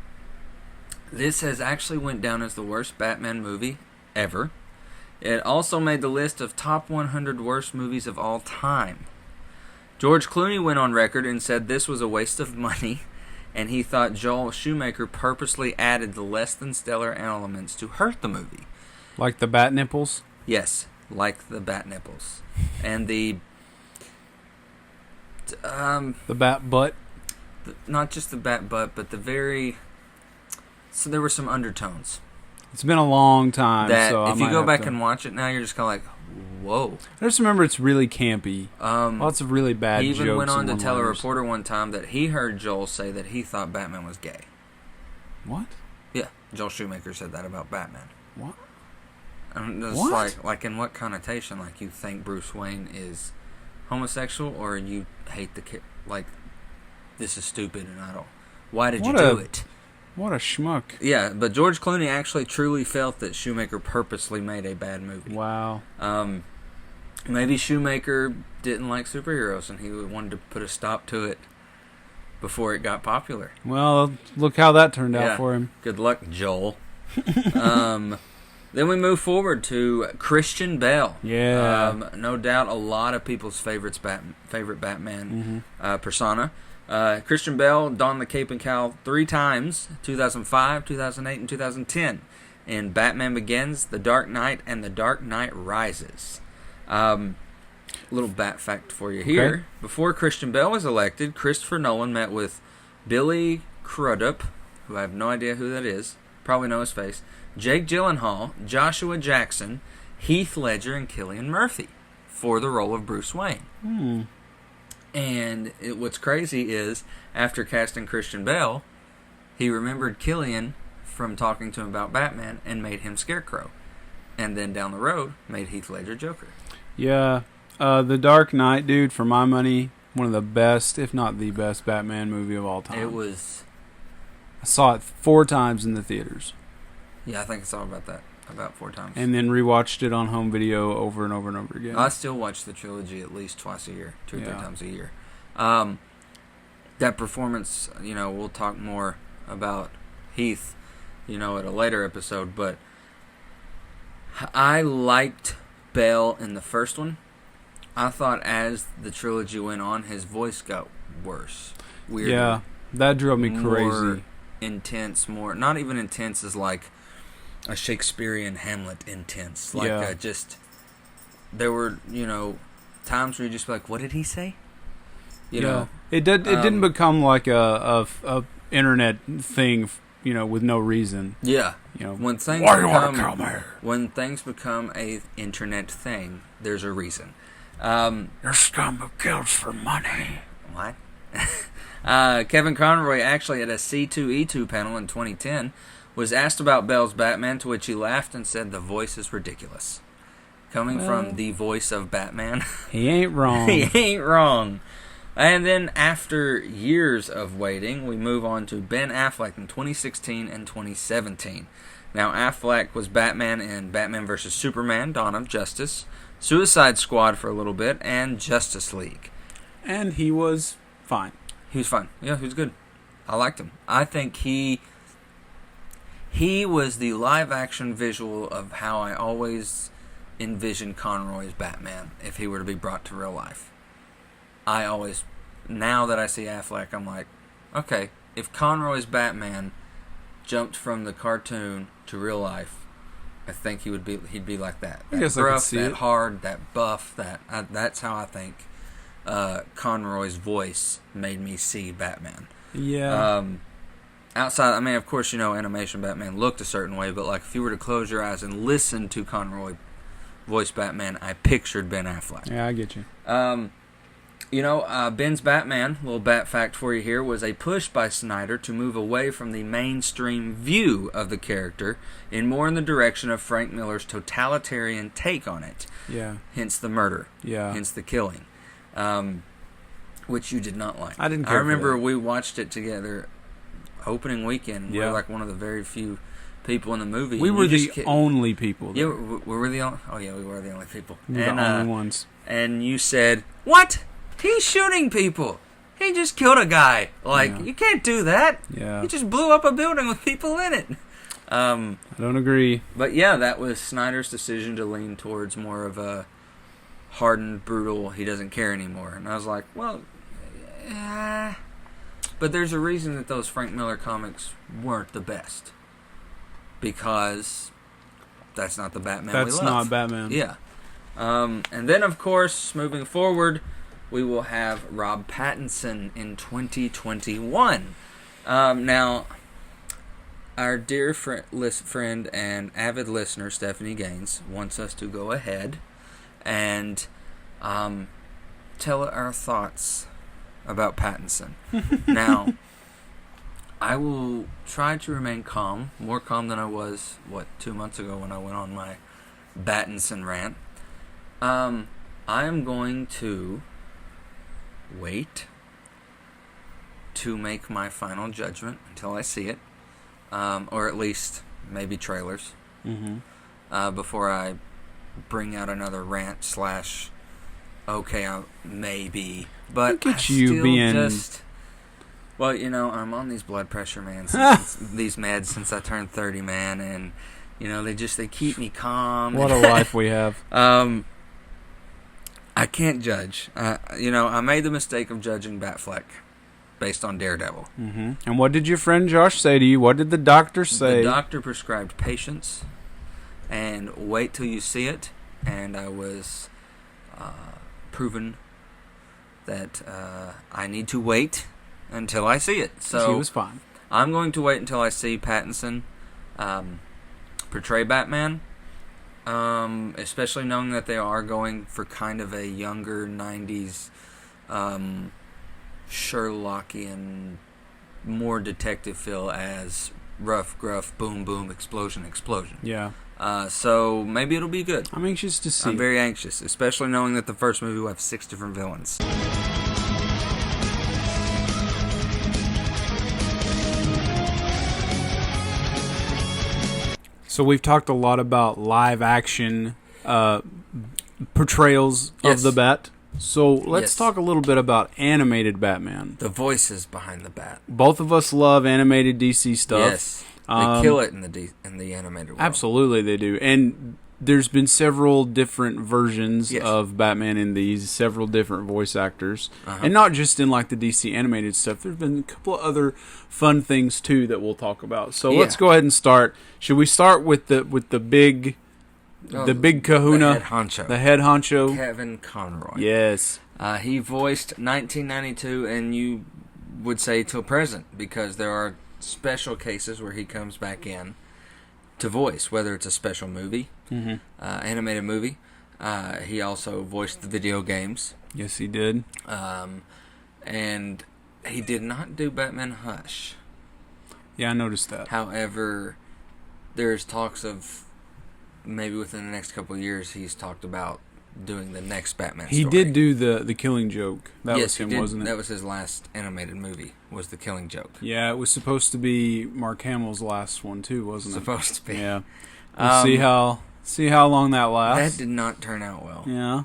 This has actually went down as the worst Batman movie ever. It also made the list of top 100 worst movies of all time. George Clooney went on record and said this was a waste of money, and he thought Joel Schumacher purposely added the less-than-stellar elements to hurt the movie. Like the bat nipples? Yes, like the bat nipples. And the bat butt? Not just the bat butt, but the very... So there were some undertones. It's been a long time. That so if you go back and watch it now, you're just kind of like, whoa. I just remember it's really campy. Lots of really bad jokes. He even went on to tell a reporter one time that he heard Joel say that he thought Batman was gay. What? Yeah, Joel Schumacher said that about Batman. What? It's what? Like in what connotation? Like you think Bruce Wayne is homosexual, or you hate the kid? Like this is stupid and I don't. Why did you do it? What a schmuck. Yeah, but George Clooney actually truly felt that Schumacher purposely made a bad movie. Wow. Maybe Schumacher didn't like superheroes and he wanted to put a stop to it before it got popular. Well, look how that turned out for him. Good luck, Joel. Then we move forward to Christian Bale. Yeah. No doubt a lot of people's favorite Batman persona. Christian Bale donned the cape and cowl 3 times, 2005, 2008, and 2010, in Batman Begins, The Dark Knight, and The Dark Knight Rises. Little bat fact for you here. Okay. Before Christian Bale was elected, Christopher Nolan met with Billy Crudup, who I have no idea who that is, probably know his face, Jake Gyllenhaal, Joshua Jackson, Heath Ledger, and Cillian Murphy for the role of Bruce Wayne. And what's crazy is, after casting Christian Bale, he remembered Cillian from talking to him about Batman and made him Scarecrow. And then down the road, made Heath Ledger Joker. Yeah. The Dark Knight, dude, for my money, one of the best, if not the best, Batman movie of all time. It was... I saw it 4 times in the theaters. Yeah, I think I saw about 4 times. And then rewatched it on home video over and over and over again. I still watch the trilogy at least twice a year, 2 or 3 Yeah. times a year. That performance, we'll talk more about Heath, at a later episode, but I liked Bale in the first one. I thought as the trilogy went on, his voice got worse. Weirder. Yeah, that drove me More crazy. intense, not even intense as like a Shakespearean Hamlet intense. Like Yeah. there were, times where you just be like, what did he say? You know? It didn't become like a internet thing, with no reason. Yeah. When things Why do you want to come here? When things become a internet thing, there's a reason. You're scum who kills for money. What? Kevin Conroy actually at a C2E2 panel in 2010 was asked about Bale's Batman, to which he laughed and said the voice is ridiculous. Coming from the voice of Batman. He ain't wrong. He ain't wrong. And then after years of waiting, we move on to Ben Affleck in 2016 and 2017. Now, Affleck was Batman in Batman vs. Superman, Dawn of Justice, Suicide Squad for a little bit, and Justice League. And he was fine. He was fine. Yeah, he was good. I liked him. I think he was the live-action visual of how I always envisioned Conroy's Batman if he were to be brought to real life. Now that I see Affleck, I'm like, okay, if Conroy's Batman jumped from the cartoon to real life, I think he'd be like that. I guess I could see that it. hard, that buff, that's how I think Conroy's voice made me see Batman. Yeah. Outside, of course, animation Batman looked a certain way, but like if you were to close your eyes and listen to Conroy voice Batman, I pictured Ben Affleck. Yeah, I get you. Ben's Batman, little bat fact for you here, was a push by Snyder to move away from the mainstream view of the character and more in the direction of Frank Miller's totalitarian take on it. Yeah. Hence the murder. Yeah. Hence the killing. Which you did not like. I didn't care I remember for that. we watched it together opening weekend. Yeah. We were like one of the very few people in the movie. We and were you the just only people there. Yeah, we were the only... Oh, yeah, we were the only people. We were And, the only ones. And you said, what? He's shooting people. He just killed a guy. Like, Yeah. you can't do that. Yeah. He just blew up a building with people in it. I don't agree. But yeah, that was Snyder's decision to lean towards more of a hardened, brutal, he doesn't care anymore. And I was like, well, yeah. But there's a reason that those Frank Miller comics weren't the best. Because that's not the Batman we That's love. not Batman. Yeah. And then, of course, moving forward, we will have Rob Pattinson in 2021. Now, our dear friend and avid listener, Stephanie Gaines, wants us to go ahead and tell our thoughts about Pattinson. Now, I will try to remain calm, more calm than I was, 2 months ago when I went on my Pattinson rant. I am going to wait to make my final judgment until I see it, or at least maybe trailers, before I bring out another rant / okay, maybe, but Look at I you still being- just... Well, I'm on these blood pressure, man, these meds since I turned 30, man, and, they keep me calm. What a life we have. I can't judge. I made the mistake of judging Batfleck based on Daredevil. Mm-hmm. And what did your friend Josh say to you? What did the doctor say? The doctor prescribed patience and wait till you see it, and I was proven that I need to wait until I see it. So She was fine. I'm going to wait until I see Pattinson portray Batman, especially knowing that they are going for kind of a younger 90s Sherlockian, more detective feel as rough, gruff, boom, boom, explosion, explosion. Yeah. So maybe it'll be good. I'm anxious to see. I'm very anxious, especially knowing that the first movie will have 6 different villains. So we've talked a lot about live action portrayals Yes. of the Bat. So let's Yes. talk a little bit about animated Batman. The voices behind the Bat. Both of us love animated DC stuff. Yes. They kill it in the animated world. Absolutely, they do. And there's been several different versions Yes. of Batman in these, several different voice actors. Uh-huh. And not just in like the DC animated stuff. There's been a couple of other fun things too that we'll talk about. So let's go ahead and start. Should we start with the big kahuna? The head honcho. The head honcho? Kevin Conroy. Yes. He voiced 1992 and you would say till present, because there are special cases where he comes back in to voice, whether it's a special movie, animated movie. He also voiced the video games. Yes, he did. And he did not do Batman Hush. Yeah, I noticed that. However, there's talks of maybe within the next couple of years he's talked about doing the next Batman He story. did do the Killing Joke. That Yes, was he him, did. wasn't it? That was his last animated movie, was The Killing Joke. Yeah, it was supposed to be Mark Hamill's last one too, wasn't it? Supposed to be. Yeah. We'll see how long that lasts. That did not turn out well. Yeah.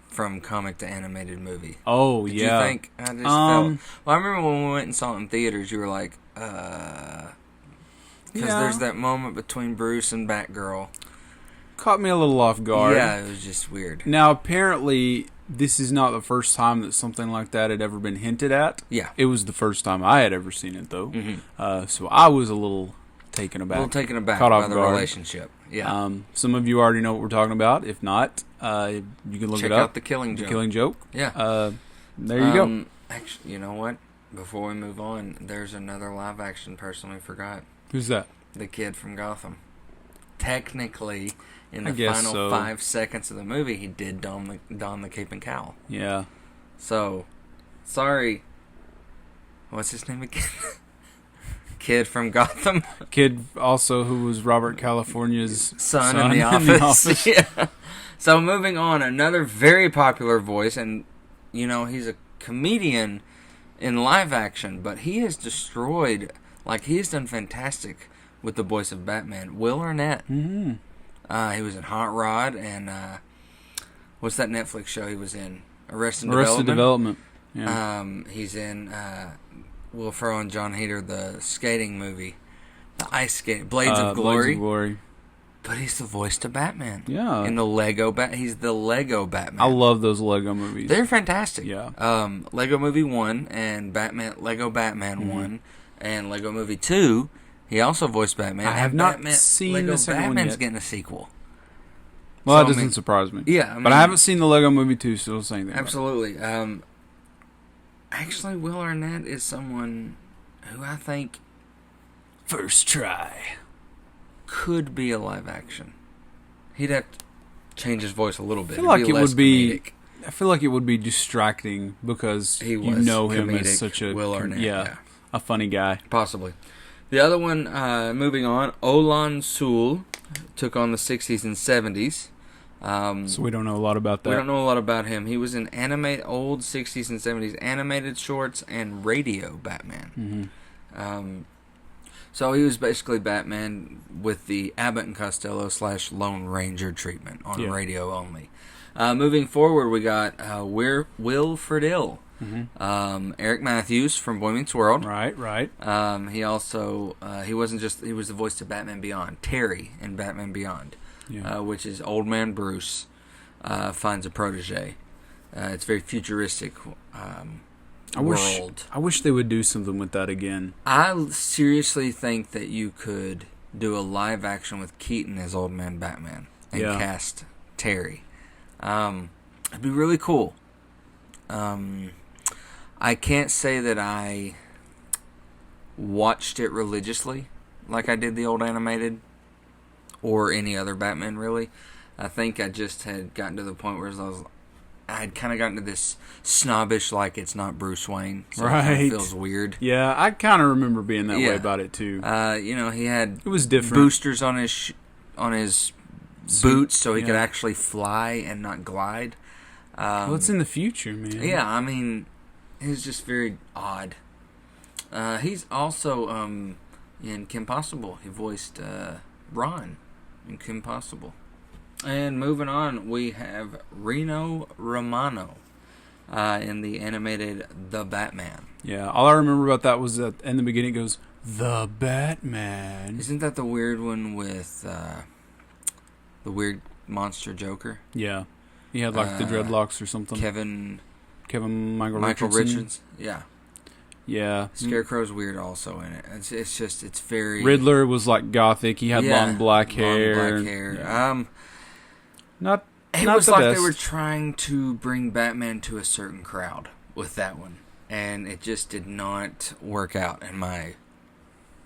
From comic to animated movie. Oh, Did yeah. you think? I just felt... Well, I remember when we went and saw it in theaters, you were like, because there's that moment between Bruce and Batgirl. Caught me a little off guard. Yeah, it was just weird. Now, apparently, this is not the first time that something like that had ever been hinted at. Yeah. It was the first time I had ever seen it, though. Mm-hmm. So I was a little taken aback. A little taken aback Caught by off the guard. relationship. Yeah. Some of you already know what we're talking about. If not, you can look Check it up. out The Killing Joke. The Killing Joke. Yeah. There you go. Actually, you know what? Before we move on, there's another live action person we forgot. Who's that? The kid from Gotham. Technically, in I the guess final so. 5 seconds of the movie, he did don the cape and cowl. Yeah. So, sorry. What's his name again? Kid from Gotham. Kid also who was Robert California's Son in the office. Yeah. So moving on, another very popular voice, and you know he's a comedian in live action, but he has destroyed. Like he has done fantastic with the voice of Batman. Will Arnett. Mm-hmm. He was in Hot Rod and what's that Netflix show he was in? Arrested Development. Yeah. He's in Will Ferrell and John Heder, the skating movie, the ice skate, Blades of Glory. Blades of Glory. But he's the voice to Batman. Yeah. In the Lego he's the Lego Batman. I love those Lego movies. They're fantastic. Yeah. Lego Movie 1 and Lego Batman 1 and Lego Movie 2, he also voiced Batman. I have and not seen Lego the second one Batman's yet. getting a sequel. Well, So, that doesn't surprise me. Yeah. But I haven't seen the Lego Movie 2, so don't say anything. Absolutely. Actually, Will Arnett is someone who I think First try. could be a live action. He'd have to change his voice a little bit. I feel like It'd it less would be. comedic. I feel like it would be distracting because He you was know him comedic, as such a Will Arnett, yeah. a funny guy. Possibly. The other one, moving on, Olan Sool took on the 60s and 70s. So we don't know a lot about that. We don't know a lot about him. He was in old 60s and 70s animated shorts and radio Batman. Mm-hmm. So he was basically Batman with the Abbott and Costello / Lone Ranger treatment on radio only. Moving forward, we got Will Friedle. Mm-hmm. Eric Matthews from Boy Meets World. Right. He also he was the voice to Batman Beyond, Terry in Batman Beyond, which is Old Man Bruce finds a protege. It's very futuristic world. I wish they would do something with that again. I seriously think that you could do a live action with Keaton as Old Man Batman and cast Terry. It'd be really cool. I can't say that I watched it religiously like I did the old animated or any other Batman, really. I think I just had gotten to the point where I had kind of gotten to this snobbish, like, it's not Bruce Wayne, so right. It kind of feels weird. Yeah, I kind of remember being that way about it too. He had it was different boosters on his boots so he could actually fly and not glide. Well, it's in the future, man. Yeah, I mean, he's just very odd. He's also in Kim Possible. He voiced Ron in Kim Possible. And moving on, we have Reno Romano in the animated The Batman. Yeah, all I remember about that was that in the beginning it goes, The Batman. Isn't that the weird one with the weird monster Joker? Yeah. He had like the dreadlocks or something. Kevin Michael Richards. Yeah. Yeah. Scarecrow's weird also in it. It's very... Riddler was like gothic. He had long black hair. Yeah. It Not was the like best. they were trying to bring Batman to a certain crowd with that one. And it just did not work out, in my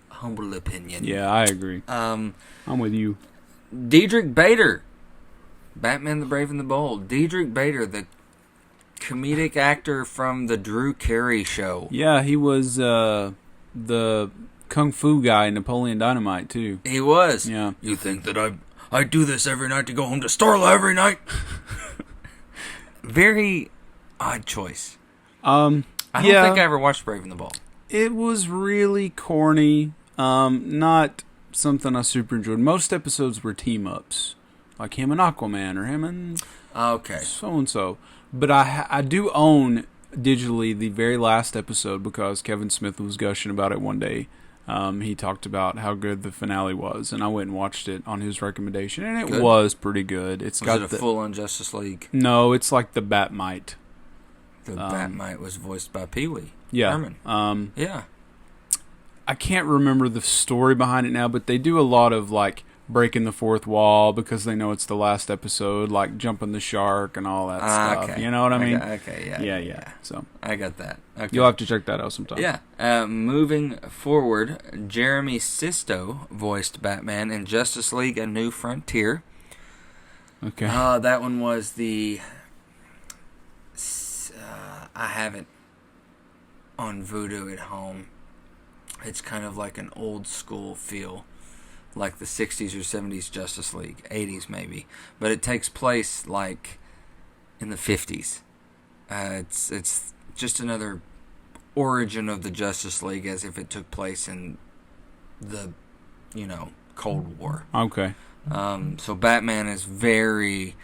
humble opinion. Yeah, I agree. I'm with you. Diedrich Bader. Batman the Brave and the Bold. Diedrich Bader, the comedic actor from the Drew Carey show. Yeah, he was the Kung Fu guy in Napoleon Dynamite, too. He was. Yeah. You think that I do this every night to go home to Starla every night? Very odd choice. I don't think I ever watched Brave and the Bold. It was really corny. Not something I super enjoyed. Most episodes were team-ups. Like him and Aquaman or him and so-and-so. But I do own digitally the very last episode because Kevin Smith was gushing about it one day. He talked about how good the finale was, and I went and watched it on his recommendation, and it was pretty good. Was it a full-on Justice League? No, it's like the Batmite. The Batmite was voiced by Pee-wee Herman. Yeah. I can't remember the story behind it now, but they do a lot of like breaking the fourth wall because they know it's the last episode, like jumping the shark and all that stuff. Okay. You know what I mean? Yeah. So I got that. Okay. You'll have to check that out sometime. Yeah. Moving forward, Jeremy Sisto voiced Batman in Justice League: A New Frontier. Okay. That one was the... I have it on Vudu at home. It's kind of like an old school feel. Like the 60s or 70s Justice League. 80s maybe. But it takes place like in the 50s. It's just another origin of the Justice League as if it took place in the, Cold War. Okay. So Batman is very...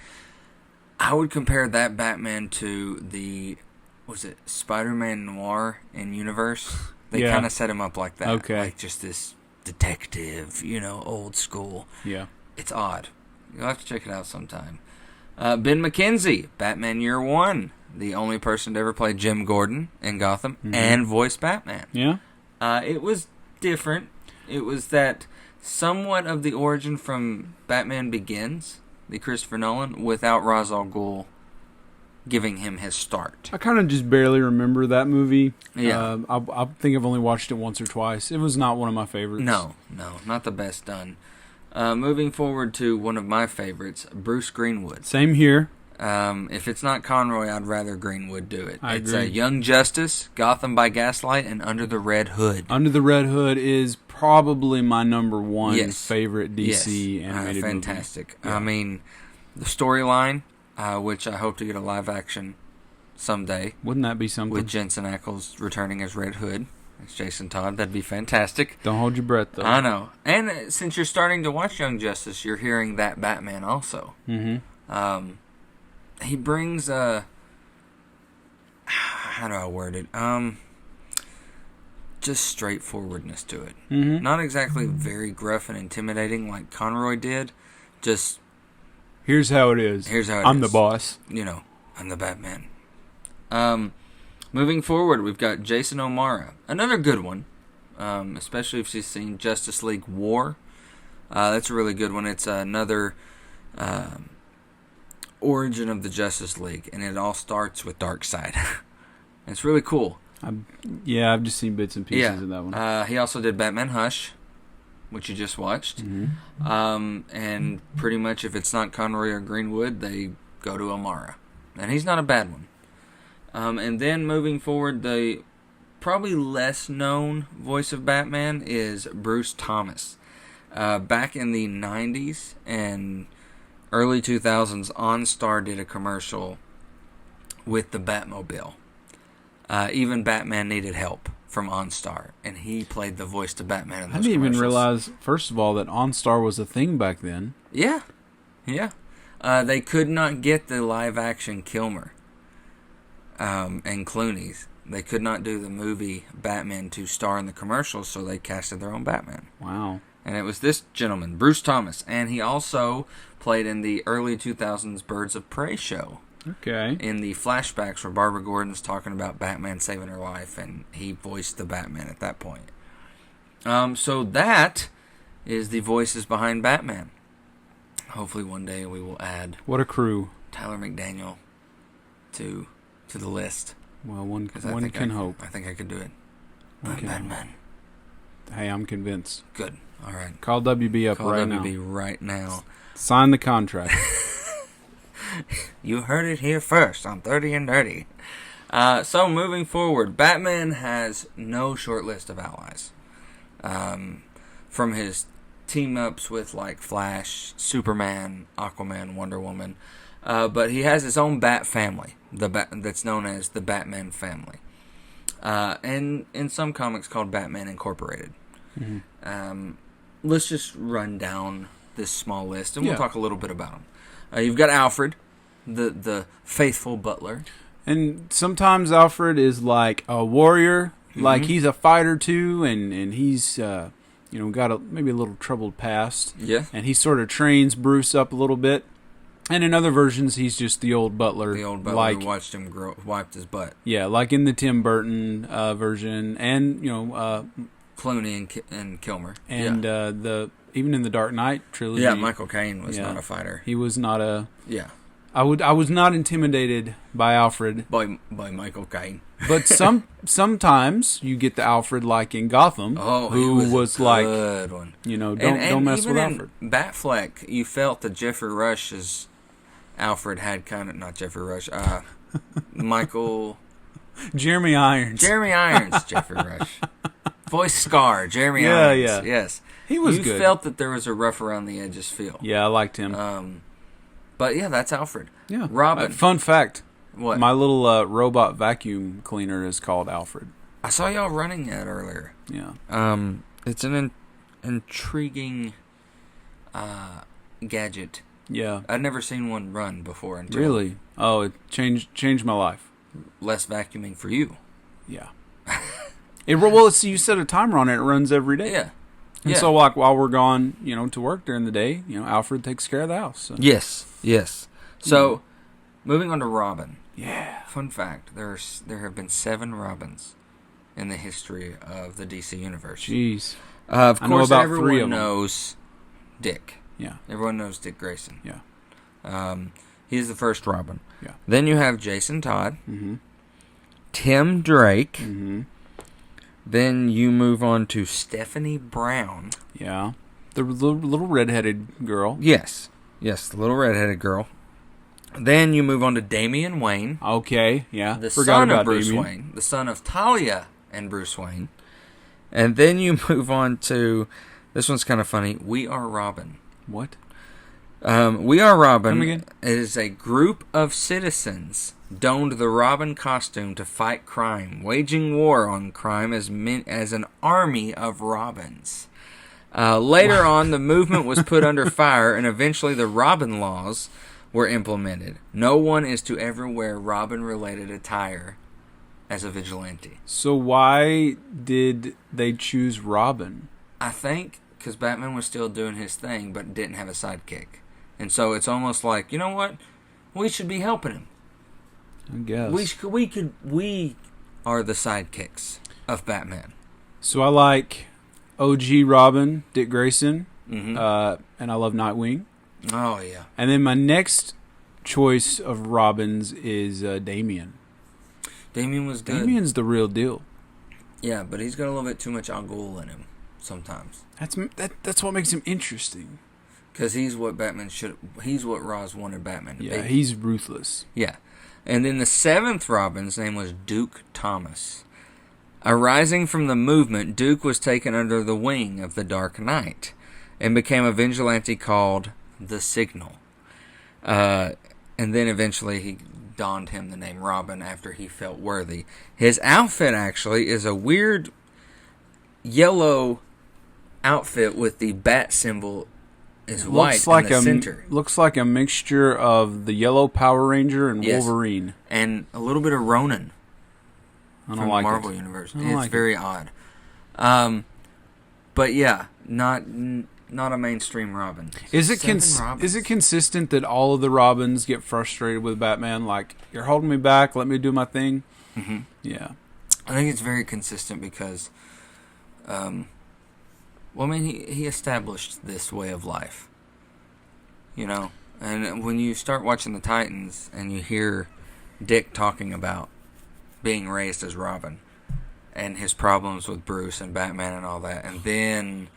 I would compare that Batman to the... Was it Spider-Man Noir in Universe? They kind of set him up like that. Okay. Like just this detective, old school. Yeah. It's odd. You'll have to check it out sometime. Ben McKenzie, Batman Year One, the only person to ever play Jim Gordon in Gotham and voice Batman. Yeah. It was different. It was that somewhat of the origin from Batman Begins, the Christopher Nolan, without Ra's al Ghul giving him his start. I kind of just barely remember that movie. Yeah. I think I've only watched it once or twice. It was not one of my favorites. No, not the best done. Moving forward to one of my favorites, Bruce Greenwood. Same here. If it's not Conroy, I'd rather Greenwood do it. I It's agree. Young Justice, Gotham by Gaslight, and Under the Red Hood. Under the Red Hood is probably my number one Yes. favorite DC animated movie. Fantastic. Yeah. I mean, the storyline, which I hope to get a live action someday, Wouldn't that be something? with Jensen Ackles returning as Red Hood. It's Jason Todd. That'd be fantastic. Don't hold your breath, though. I know. And since you're starting to watch Young Justice, you're hearing that Batman also. Mm-hmm. He brings a... How do I word it? Just straightforwardness to it. Mm-hmm. Not exactly very gruff and intimidating like Conroy did. Just... Here's how it is. I'm the boss. I'm the Batman. Moving forward, we've got Jason O'Mara. Another good one. Especially if she's seen Justice League War. That's a really good one. It's another origin of the Justice League, and it all starts with Darkseid. It's really cool. I've just seen bits and pieces of that one. He also did Batman Hush, which you just watched. And pretty much if it's not Conroy or Greenwood, they go to Amara. And he's not a bad one. And then moving forward, the probably less known voice of Batman is Bruce Thomas. Back in the 90s and early 2000s, OnStar did a commercial with the Batmobile. Even Batman needed help from OnStar, and he played the voice to Batman in those I didn't even commercials. realize, first of all, that OnStar was a thing back then. Yeah. They could not get the live-action Kilmer and Clooney's. They could not do the movie Batman to star in the commercials, so they casted their own Batman. Wow. And it was this gentleman, Bruce Thomas, and he also played in the early 2000s Birds of Prey show. Okay. In the flashbacks where Barbara Gordon's talking about Batman saving her life, and he voiced the Batman at that point. So that is the voices behind Batman. Hopefully one day we will add What a crew. Tyler McDaniel to the list. Well, one I can hope. I think I could do it. One can Batman. Hey, I'm convinced. Good. All right. Call WB up Call right WB now. right now. Sign the contract. You heard it here first on 30 and Nerdy. So moving forward, Batman has no short list of allies. From his team-ups with like Flash, Superman, Aquaman, Wonder Woman. But he has his own Bat family, that's known as the Batman family. And in some comics called Batman Incorporated. Let's just run down this small list, and we'll talk a little bit about them. You've got Alfred, the faithful butler. And sometimes Alfred is like a warrior, like he's a fighter too, and he's got maybe a little troubled past. Yeah. And he sort of trains Bruce up a little bit. And in other versions, he's just the old butler. The old butler who watched him wiped his butt. Yeah, like in the Tim Burton version, and Clooney and Kilmer, and even in the Dark Knight trilogy. Yeah, Michael Caine was not a fighter. He was not a. Yeah. I was not intimidated by Alfred. By Michael Caine. But sometimes you get the Alfred like in Gotham, who was like, good one. Don't mess with Alfred. Batfleck, you felt that Jeffrey Rush's Alfred had kind of, not Jeffrey Rush, Michael... Jeremy Irons. Jeffrey Rush. Voice Scar, Jeremy Irons. Yeah. Yes. He was good. You felt that there was a rough around the edges feel. Yeah, I liked him. But yeah, that's Alfred. Yeah. Robin. Fun fact. What? My little robot vacuum cleaner is called Alfred. I saw y'all running that earlier. Yeah. It's an intriguing gadget. Yeah. I'd never seen one run before. Until Really? Oh, it changed my life. Less vacuuming for you. Yeah. You set a timer on it. It runs every day. Yeah. And so, like, while we're gone, to work during the day, Alfred takes care of the house. So. Yes. So, moving on to Robin. Yeah. Fun fact: there have been 7 Robins in the history of the DC universe. Jeez. Of I know course, about 3 everyone of them. knows Dick. Yeah. Everyone knows Dick Grayson. Yeah. He's the first Robin. Yeah. Then you have Jason Todd. Mm-hmm. Tim Drake. Mm-hmm. Then you move on to Stephanie Brown. Yeah. The little redheaded girl. Yes, the little redheaded girl. Then you move on to Damian Wayne. Okay, yeah. The Forgot son about of Bruce Damian. Wayne. The son of Talia and Bruce Wayne. And then you move on to, this one's kind of funny, We Are Robin. What? We Are Robin Come again? is a group of citizens donned the Robin costume to fight crime, waging war on crime as an army of Robins. Later on, the movement was put under fire, and eventually the Robin laws were implemented. No one is to ever wear Robin-related attire as a vigilante. So why did they choose Robin? I think because Batman was still doing his thing, but didn't have a sidekick. And so it's almost like, you know what? We should be helping him. I guess. We are the sidekicks of Batman. So I like OG Robin, Dick Grayson, Mm-hmm. and I love Nightwing. Oh, yeah. And then my next choice of Robins is Damian. Damian was good. Damian's the real deal. Yeah, but he's got a little bit too much Al Ghul in him sometimes. That's what makes him interesting. Because he's what Batman should. He's what Roz wanted Batman to be. Yeah, he's ruthless. Yeah. And then the 7th Robin's name was Duke Thomas. Arising from the movement, Duke was taken under the wing of the Dark Knight and became a vigilante called the Signal. And then eventually he donned him the name Robin after he felt worthy. His outfit actually is a weird yellow outfit with the bat symbol is white in the center. Looks like a mixture of the yellow Power Ranger and Yes. Wolverine. And a little bit of Ronin I don't from like the Marvel it. Universe. I don't It's like very odd. But yeah, not a mainstream Robin. Is it 7 Robins. is it consistent that all of the Robins get frustrated with Batman? Like, you're holding me back, let me do my thing? Mm-hmm. Yeah. I think it's very consistent because, he established this way of life. You know? And when you start watching the Titans and you hear Dick talking about being raised as Robin and his problems with Bruce and Batman and all that, and then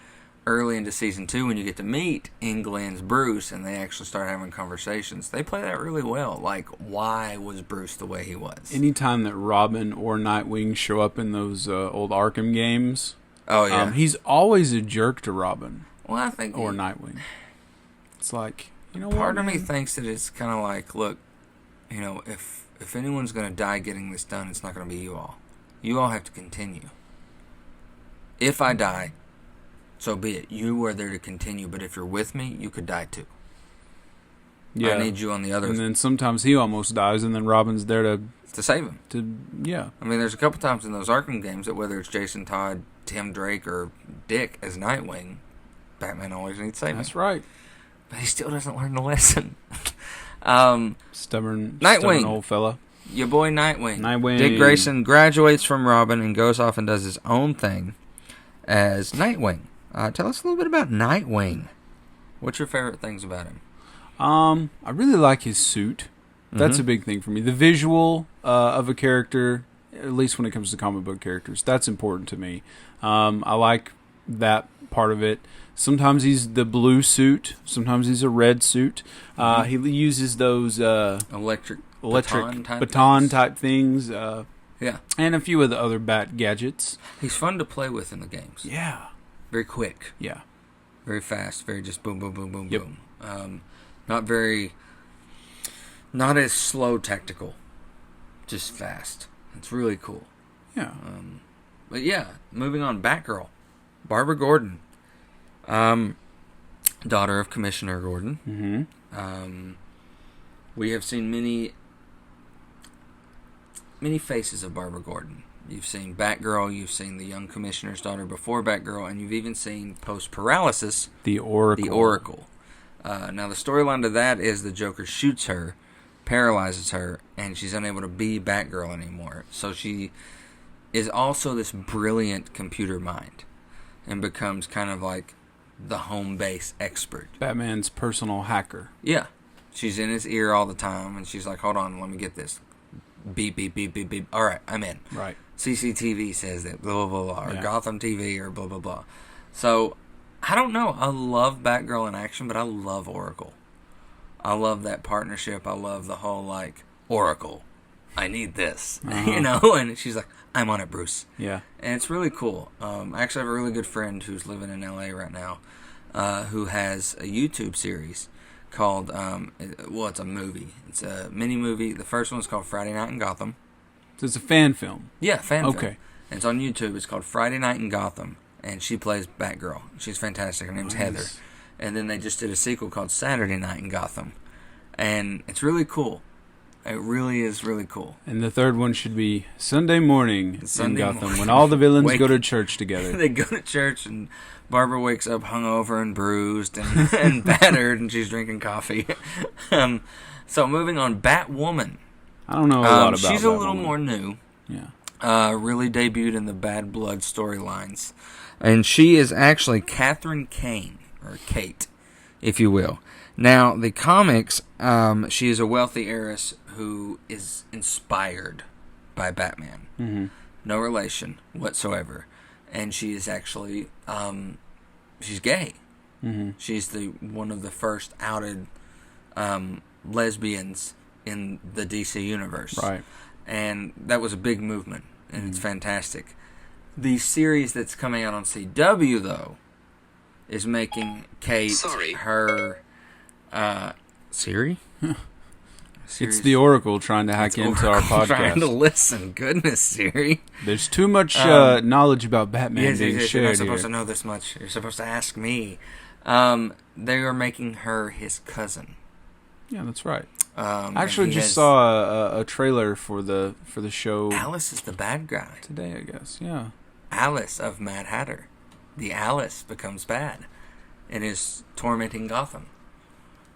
early into season 2 when you get to meet England's Bruce and they actually start having conversations, they play that really well. Like, why was Bruce the way he was? Anytime that Robin or Nightwing show up in those old Arkham games, Oh, yeah. he's always a jerk to Robin Well, I think or Nightwing. It's like, you know what? part of me man? thinks that it's kind of like, look, you know, if anyone's going to die getting this done, it's not going to be you all. You all have to continue. If I die, so be it. You are there to continue, but if you're with me, you could die too. Yeah. I need you on the other And then sometimes he almost dies, and then Robin's there to save him. yeah. I mean, there's a couple times in those Arkham games that whether it's Jason Todd, Tim Drake, or Dick as Nightwing, Batman always needs saving. That's right. But he still doesn't learn the lesson. Stubborn old fella. Your boy Nightwing. Nightwing. Dick Grayson graduates from Robin and goes off and does his own thing as Nightwing. Tell us a little bit about Nightwing. What's your favorite things about him? I really like his suit. That's a big thing for me. The visual of a character, at least when it comes to comic book characters, that's important to me. I like that part of it. Sometimes he's the blue suit. Sometimes he's a red suit. He uses those Electric baton type things. Yeah. And a few of the other bat gadgets. He's fun to play with in the games. Yeah. Very quick. Yeah. Very fast. Very just boom, boom, boom, boom, Yep. boom. Not as slow tactical. Just fast. It's really cool. Yeah. But yeah, moving on. Batgirl. Barbara Gordon. Daughter of Commissioner Gordon. Mm-hmm. We have seen many faces of Barbara Gordon. You've seen Batgirl, you've seen the young commissioner's daughter before Batgirl, and you've even seen post-paralysis, The Oracle. the Oracle. Now, the storyline to that is the Joker shoots her, paralyzes her, and she's unable to be Batgirl anymore. So she is also this brilliant computer mind and becomes kind of like the home base expert. Batman's personal hacker. Yeah. She's in his ear all the time, and she's like, hold on, let me get this. Beep, beep, beep, beep, beep. All right, I'm in. Right. CCTV says that, blah, blah, blah, or Yeah. Gotham TV, or blah, blah, blah. So, I don't know. I love Batgirl in action, but I love Oracle. I love that partnership. I love the whole, like, Oracle, I need this. You know? And she's like, I'm on it, Bruce. Yeah. And it's really cool. I actually have a really good friend who's living in LA right now who has a YouTube series called, it's a movie. It's a mini movie. The first one's called Friday Night in Gotham. So it's a fan film. Yeah, fan film. Okay. And it's on YouTube. It's called Friday Night in Gotham. And she plays Batgirl. She's fantastic. Her name's Heather. And then they just did a sequel called Saturday Night in Gotham. And it's really cool. It really is really cool. And the third one should be Sunday morning Sunday in Gotham, morning. when all the villains Wake- go to church together. They go to church and Barbara wakes up hungover and bruised and, and battered, and she's drinking coffee. So moving on, Batwoman. I don't know a lot about she's a little Batwoman. more new. Yeah. Really debuted in the Bad Blood storylines. And she is actually Catherine Kane, or Kate. if you will. Now, the comics, she is a wealthy heiress who is inspired by Batman. Mm-hmm. No relation whatsoever. And she is actually, she's gay. Mm-hmm. She's one of the first outed lesbians in the DC universe. Right. And that was a big movement, and it's fantastic. The series that's coming out on CW, though, is making Kate her... Siri? It's the Oracle trying to hack into our podcast. Trying to listen. Goodness, Siri. There's too much knowledge about Batman being shared you're not supposed here. to know this much. You're supposed to ask me. They are making her his cousin. Yeah, that's right. I actually just saw a trailer for the show. Alice is the bad guy. Today, I guess. Yeah. Alice of Mad Hatter. The Alice becomes bad and is tormenting Gotham.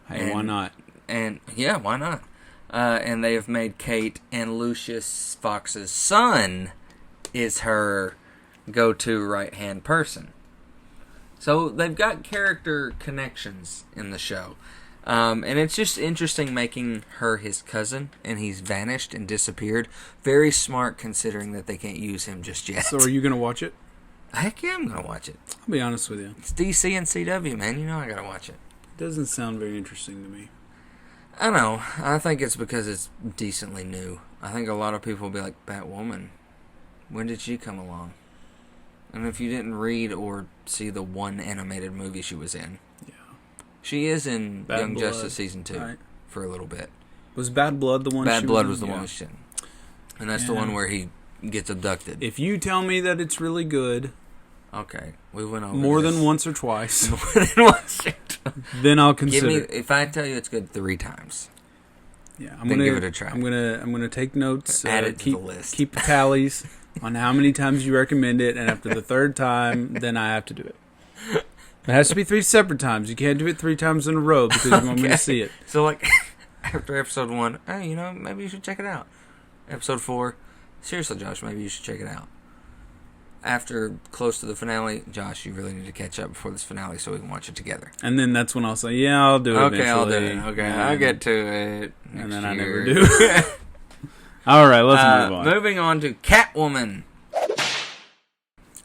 Hey, why not? And yeah, why not? And they have made Kate, and Lucius Fox's son is her go-to right-hand person. So they've got character connections in the show. And it's just interesting making her his cousin, and he's vanished and disappeared. Very smart considering that they can't use him just yet. So are you going to watch it? Heck yeah, I'm going to watch it. I'll be honest with you. It's DC and CW, man. You know I got to watch it. It doesn't sound very interesting to me. I know. I think it's because it's decently new. I think a lot of people will be like, Batwoman, when did she come along? And if you didn't read or see the one animated movie she was in, she is in Bad Young Blood. Justice Season 2 for a little bit. Was Bad Blood the one Bad she Blood was was in? the one she's in. And that's the one where he gets abducted. If you tell me that it's really good, okay, we went over more this. than once or twice, More than once. then I'll consider. If I tell you it's good 3 times, yeah, then give it a try. I'm gonna take notes. Add it to the list. Keep tallies on how many times you recommend it, and after the 3rd time, then I have to do it. It has to be 3 separate times. You can't do it 3 times in a row because you want me to see it. So, like, after episode 1, hey, maybe you should check it out. Episode 4, seriously, Josh, maybe you should check it out. After close to the finale, Josh, you really need to catch up before this finale so we can watch it together. And then that's when I'll say, yeah, I'll do it Okay, eventually. I'll do it. Okay, I'll get to it And then next I never year. do. All right, let's move on. Moving on to Catwoman.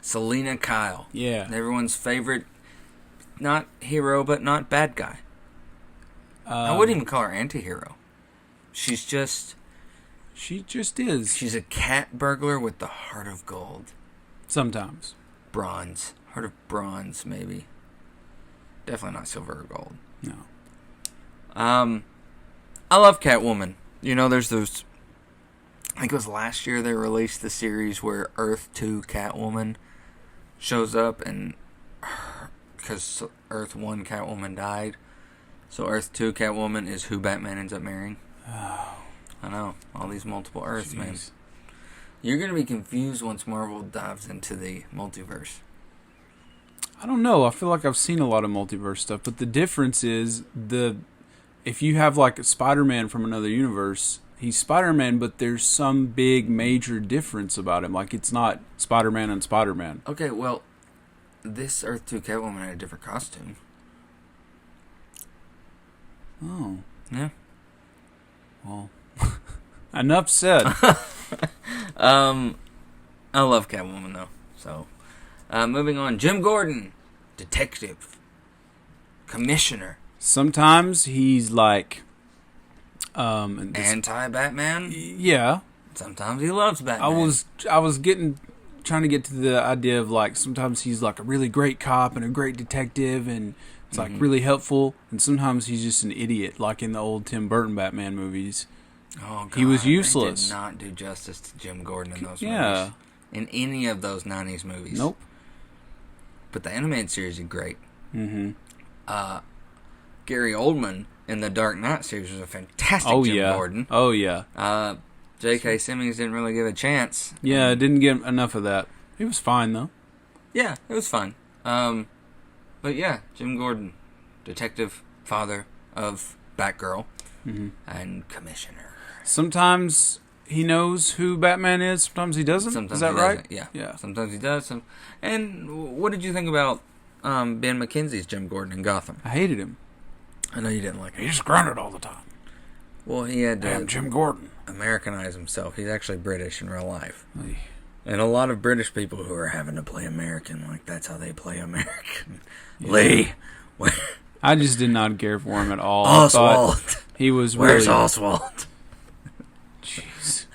Selena Kyle. Yeah. Everyone's favorite, not hero, but not bad guy. I wouldn't even call her anti-hero. She just is. She's a cat burglar with the heart of gold. Sometimes. Bronze. Heart of bronze, maybe. Definitely not silver or gold. No. I love Catwoman. There's those... I think it was last year they released the series where Earth 2 Catwoman shows up, and... because Earth 1 Catwoman died. So Earth 2 Catwoman is who Batman ends up marrying. Oh. I know. All these multiple Earths, Jeez. man. You're going to be confused once Marvel dives into the multiverse. I don't know. I feel like I've seen a lot of multiverse stuff, but the difference is if you have like a Spider-Man from another universe, he's Spider-Man, but there's some big major difference about him. Like it's not Spider-Man and Spider-Man. Okay, well, this Earth 2 Catwoman had a different costume. Oh. Yeah. Well, enough said. I love Catwoman, though. So, moving on. Jim Gordon, detective, commissioner. Sometimes he's like... anti-Batman? Yeah. Sometimes he loves Batman. I was trying to get to the idea of like sometimes he's like a really great cop and a great detective and it's like really helpful, and sometimes he's just an idiot, like in the old Tim Burton Batman movies. Oh, God. He was useless. They did not do justice to Jim Gordon in those Yeah. movies. In any of those 90s movies. Nope. But the animated series is great. Mm-hmm. Gary Oldman in the Dark Knight series was a fantastic Jim Gordon. Oh, yeah. J.K. Simmons didn't really give a chance. Yeah, didn't get enough of that. He was fine, though. Yeah, it was fun. But yeah, Jim Gordon, detective, father of Batgirl, and commissioner. Sometimes he knows who Batman is, sometimes he doesn't. Sometimes is that he right? doesn't. Yeah. Yeah. Sometimes he does. And what did you think about Ben McKenzie's Jim Gordon in Gotham? I hated him. I know you didn't like He it. just grunted all the time. Well, he had to Damn, Jim Gordon. Americanize himself. He's actually British in real life. And a lot of British people who are having to play American, like, that's how they play American. Yeah. Lee. I just did not care for him at all. Oswald. He was really... Where's Oswald? Jeez.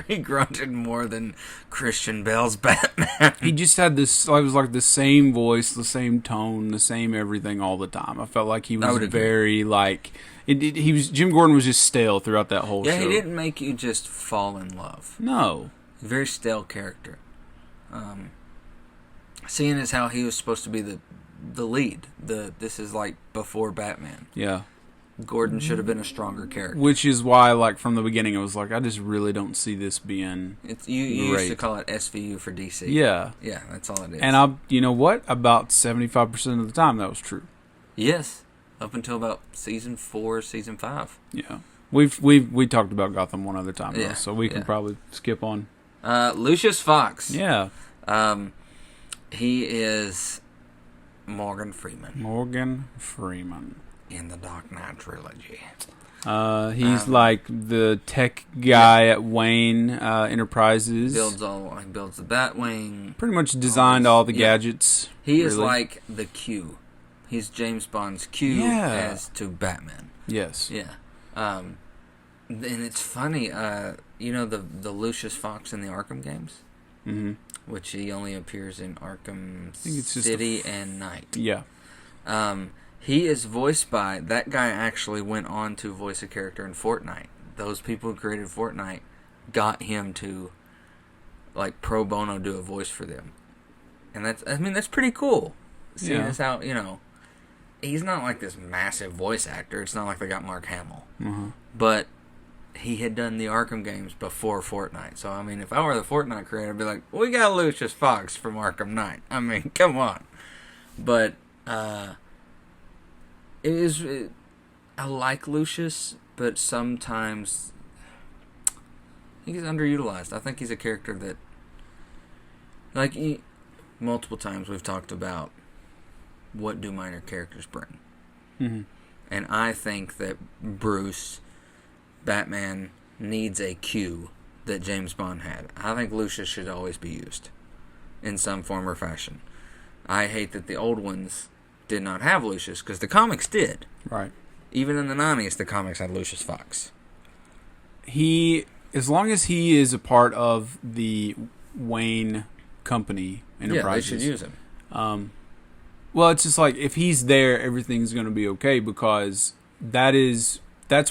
He grunted more than Christian Bale's Batman. He just had this, it was like the same voice, the same tone, the same everything all the time. I felt like he was very, like... Jim Gordon was just stale throughout that whole show. Yeah, he didn't make you just fall in love. No. Very stale character. Seeing as how he was supposed to be the lead. This is like before Batman. Yeah. Gordon should have been a stronger character. Which is why, like, from the beginning, I was like, I just really don't see this being You used to call it SVU for DC. Yeah. Yeah, that's all it is. And you know what? About 75% of the time, that was true. Yes. Up until about season 4, season 5. Yeah. We talked about Gotham one other time, though, so we can probably skip on. Lucius Fox. Yeah. He is Morgan Freeman. Morgan Freeman. In the Dark Knight trilogy. He's like the tech guy at Wayne Enterprises. Builds the Batwing. Pretty much designed all the gadgets. He is like the Q. He's James Bond's Q as to Batman. Yes. Yeah. And it's funny, you know the Lucius Fox in the Arkham games? Mm-hmm. Which he only appears in Arkham City and Knight. Yeah. He is voiced by... That guy actually went on to voice a character in Fortnite. Those people who created Fortnite got him to, like, pro bono do a voice for them. And that's pretty cool. Seeing as how, you know... He's not like this massive voice actor. It's not like they got Mark Hamill. Mm-hmm. But he had done the Arkham games before Fortnite. So, I mean, if I were the Fortnite creator, I'd be like, we got Lucius Fox from Arkham Knight. I mean, come on. But, I like Lucius, but sometimes he's underutilized. I think he's a character that, like, multiple times we've talked about what do minor characters bring. Mm-hmm. And I think that Batman needs a Q that James Bond had. I think Lucius should always be used in some form or fashion. I hate that the old ones did not have Lucius, because the comics did. Right. Even in the 90s, the comics had Lucius Fox. As long as he is a part of the Wayne Company Enterprises. Yeah, they should use him. Well, it's just like, if he's there, everything's going to be okay, because that's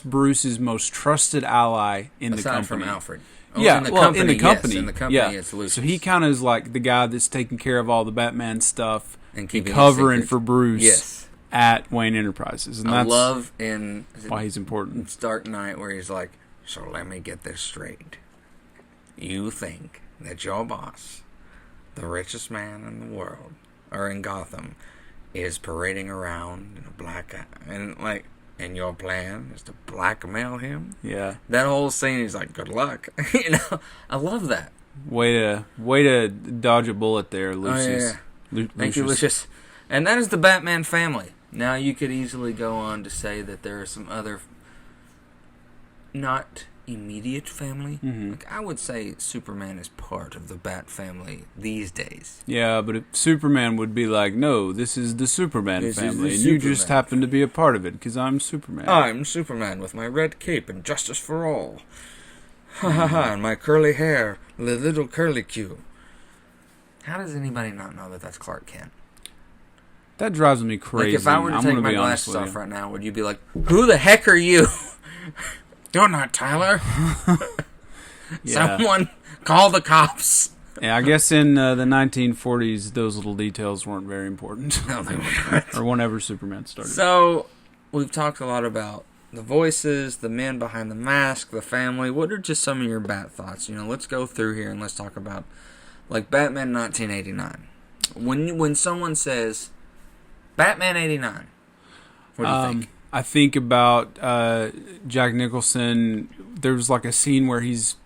Bruce's most trusted ally in the company. Aside from Alfred. In the company. Yes, in the company, it's Lucius. So he kind of is like the guy that's taking care of all the Batman stuff and covering for Bruce. Yes. At Wayne Enterprises. And I that's love in why he's important. It's Dark Knight, where he's like, so let me get this straight. You think that your boss, the richest man in the world, or in Gotham, is parading around in a black and your plan is to blackmail him? Yeah. That whole scene, he's like, good luck. You know, I love that. Way to dodge a bullet there, Lucius. Oh, yeah. Thank you, Lucius. And that is the Batman family. Now, you could easily go on to say that there are some other not immediate family. Mm-hmm. Like, I would say Superman is part of the Bat family these days. Yeah, but Superman would be like, no, this is the Superman family, and you just happen to be a part of it, because I'm Superman. I'm Superman with my red cape and justice for all. Ha ha ha, and my curly hair, the little curly Q. How does anybody not know that that's Clark Kent? That drives me crazy. Like, if I were to take my glasses off right now, would you be like, who the heck are you? You're not Tyler. Someone call the cops. Yeah, I guess in the 1940s, those little details weren't very important. No, they were not. Or whenever Superman started. So, we've talked a lot about the voices, the men behind the mask, the family. What are just some of your Bat thoughts? You know, let's go through here and let's talk about, like, Batman 1989. When someone says Batman 89, what do you think? I think about Jack Nicholson. There was like a scene where he's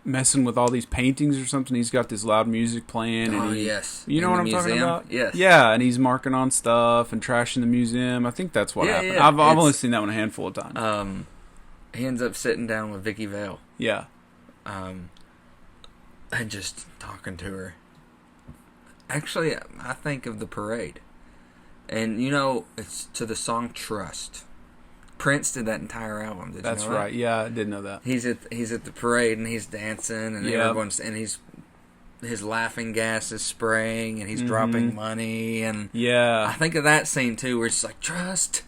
messing with all these paintings or something. He's got this loud music playing. And yes. You know In what the I'm talking museum? about? Yes. Yeah, and he's marking on stuff and trashing the museum. I think that's what happened. Yeah. I've only seen that one a handful of times. He ends up sitting down with Vicky Vale. Yeah. And just talking to her. Actually, I think of The Parade. And, it's to the song Trust. Prince did that entire album. Did That's you know right. that? Yeah, I did know that. He's at the parade and he's dancing and everyone's and his laughing gas is spraying and he's dropping money and I think of that scene too where it's like trust.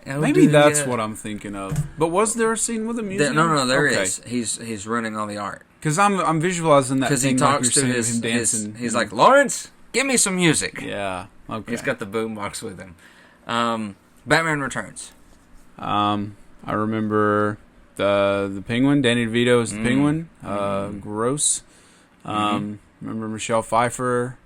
Maybe that's what I'm thinking of. But was there a scene with a museum? No, there is. He's running all the art because I'm visualizing that because he talks to him dancing. He's like, Lawrence, give me some music. Yeah. Okay. He's got the boombox with him. Batman Returns. I remember the Penguin. Danny DeVito is the Penguin. Gross. Remember Michelle Pfeiffer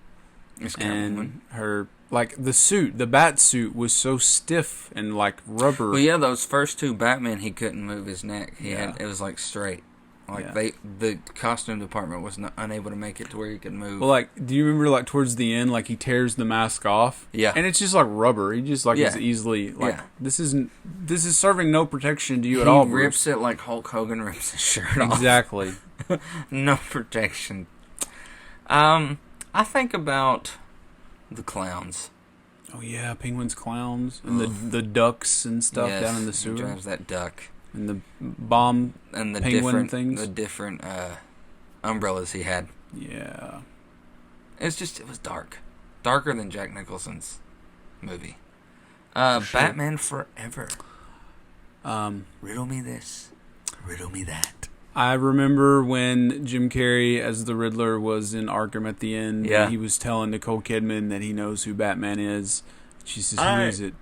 and her the suit, the bat suit was so stiff and like rubber. Well, yeah, those first two Batman, he couldn't move his neck. It was like straight. The costume department was unable to make it to where he could move. Well, do you remember towards the end, he tears the mask off? Yeah. And it's just like rubber. He just is easily this is serving no protection to you at all. He rips it like Hulk Hogan rips his shirt off. Exactly. No protection. I think about the clowns. Oh yeah, Penguin's clowns and the ducks and stuff down in the sewer. He drives that duck. And the bomb and the penguin things. The different umbrellas he had. Yeah. It was dark. Darker than Jack Nicholson's movie. Batman Forever. Riddle me this. Riddle me that. I remember when Jim Carrey as the Riddler was in Arkham at the end. Yeah. And he was telling Nicole Kidman that he knows who Batman is. She says, who is it?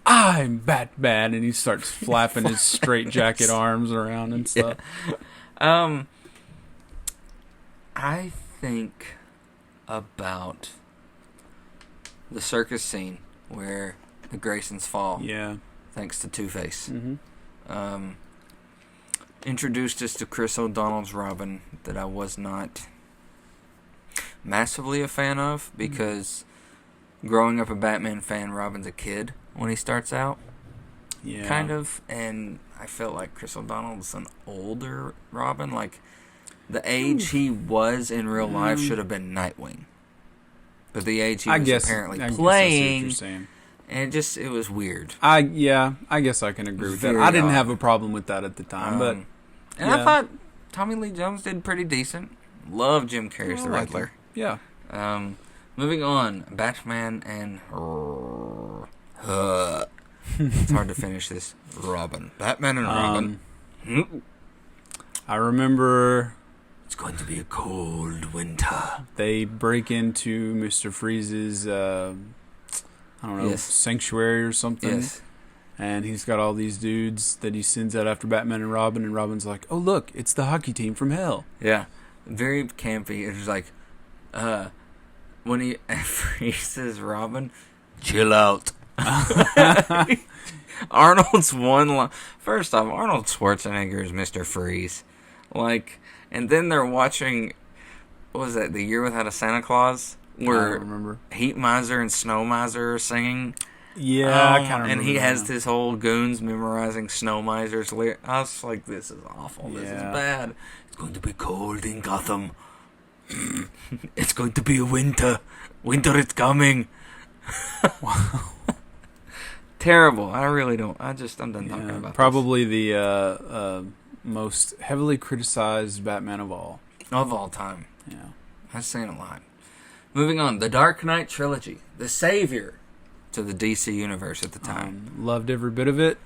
I'm Batman, and he starts flapping his straight jacket arms around and stuff. Yeah. I think about the circus scene where the Graysons fall. Yeah. Thanks to Two-Face. Mm-hmm. Introduced us to Chris O'Donnell's Robin that I was not massively a fan of because growing up a Batman fan, Robin's a kid when he starts out. Yeah. Kind of. And I felt like Chris O'Donnell's an older Robin. The age he was in real life should have been Nightwing. But the age he was apparently playing, and it was weird. I guess I can agree with that. I didn't have a problem with that at the time, I thought Tommy Lee Jones did pretty decent. Love Jim Carrey as the Riddler. Yeah. Moving on, Batman and it's hard to finish this. Robin, Batman and Robin. I remember. It's going to be a cold winter. They break into Mr. Freeze's, sanctuary or something. Yes. And he's got all these dudes that he sends out after Batman and Robin's like, oh, look, it's the hockey team from hell. Yeah. Very campy. It's like, when he freezes Robin, chill out. Arnold's one line. First off, Arnold Schwarzenegger is Mr. Freeze. And then they're watching, what was that, The Year Without a Santa Claus? Where I don't remember. Heat Miser and Snow Miser are singing. Yeah, I kind of remember. And he has this whole goons memorizing Snow Miser's lyrics. I was like, this is awful. This is bad. It's going to be cold in Gotham. It's going to be a winter. Winter is coming. Wow. Terrible. I really don't. I'm done talking about probably this. The most heavily criticized Batman of all. Of all time. Yeah. That's saying a lot. Moving on. The Dark Knight Trilogy. The savior to the DC universe at the time. Loved every bit of it.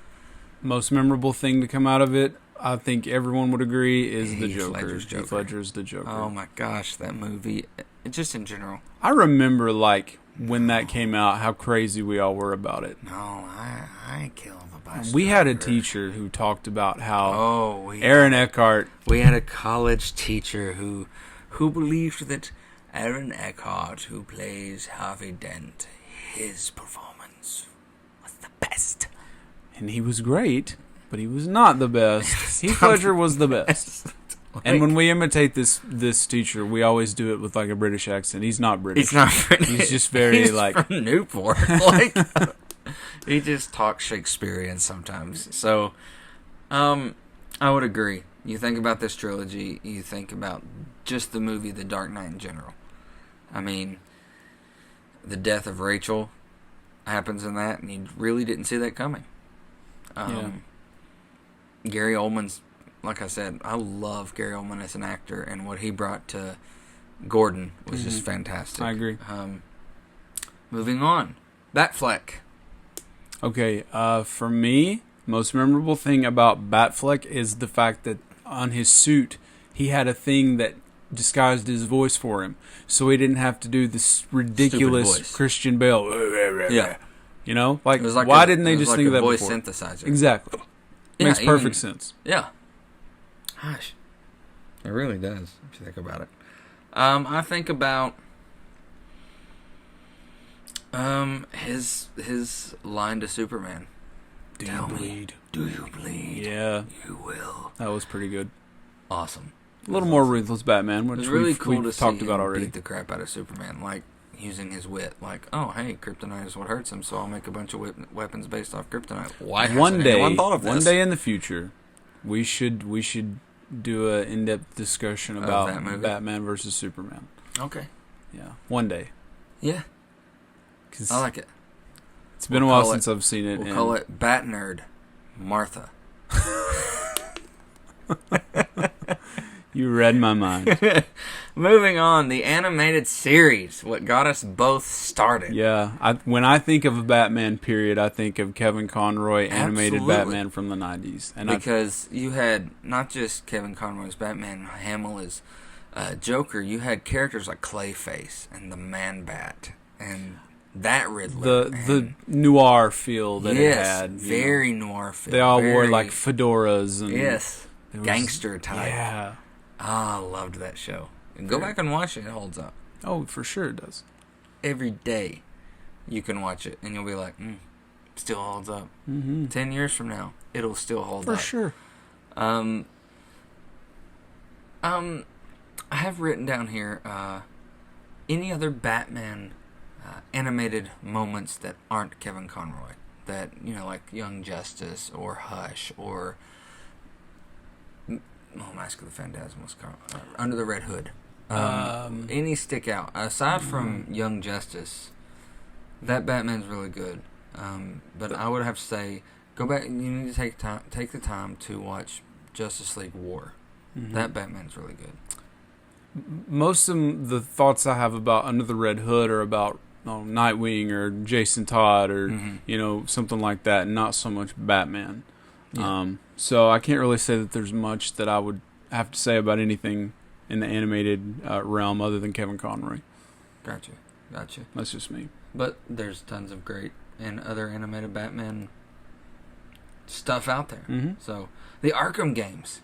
Most memorable thing to come out of it, I think everyone would agree, is the Joker. Heath Ledger's the Joker. Oh my gosh, that movie. Just in general. I remember, when that came out, how crazy we all were about it. No, I killed the best. We had a teacher who talked about how Aaron Eckhart. We had a college teacher who believed that Aaron Eckhart, who plays Harvey Dent, his performance was the best. And he was great, but he was not the best. Heath Ledger was the best. And when we imitate this teacher, we always do it with like a British accent. He's not British. He's not British. He's just very He's like from Newport. Like he just talks Shakespearean sometimes. So, I would agree. You think about this trilogy, you think about just the movie The Dark Knight in general. I mean, the death of Rachel happens in that, and you really didn't see that coming. Gary Oldman's, like I said, I love Gary Oldman as an actor, and what he brought to Gordon was just fantastic. I agree. Moving on. Batfleck. Okay, for me, most memorable thing about Batfleck is the fact that on his suit, he had a thing that disguised his voice for him. So he didn't have to do this ridiculous Christian Bale. Yeah. You know? Like why didn't they just think of that voice before? synthesizer. Exactly. Yeah, Makes perfect sense. Yeah. Gosh. It really does, if you think about it. I think about his line to Superman. Do you bleed? Do you bleed? Yeah. You will. That was pretty good. Awesome. A little more ruthless Batman, which it was really cool we've to talked see about him already. beat the crap out of Superman, like using his wit. Like, oh, hey, kryptonite is what hurts him, so I'll make a bunch of weapons based off kryptonite. Why hasn't anyone thought of this? One day in the future, we should do an in-depth discussion about Batman versus Superman. Okay. Yeah, one day. Yeah. I like it. It's been a while since I've seen it. We'll call it Bat Nerd Martha. You read my mind. Moving on, the animated series, what got us both started. Yeah, when I think of a Batman period, I think of Kevin Conroy animated Batman from the 90s. And because you had not just Kevin Conroy's Batman, Hamill as Joker, you had characters like Clayface and the Man-Bat and that Riddler. The noir feel that it had. Very noir feel. They all wore like fedoras. And gangster type. Yeah. I loved that show. Go back and watch it. It holds up. Oh, for sure it does. Every day you can watch it, and you'll be like, still holds up. 10 years from now, it'll still hold up. For sure. I have written down here any other Batman animated moments that aren't Kevin Conroy. That, like Young Justice or Hush or... Mask of the Phantasm was Under the Red Hood. Any stick out aside from Young Justice? That Batman's really good. But I would have to say, go back. You need to take the time to watch Justice League War. That Batman's really good. Most of the thoughts I have about Under the Red Hood are about Nightwing or Jason Todd or something like that, and not so much Batman. Yeah. So I can't really say that there's much that I would have to say about anything in the animated realm other than Kevin Conroy. Gotcha. That's just me. But there's tons of great and other animated Batman stuff out there. So the Arkham games.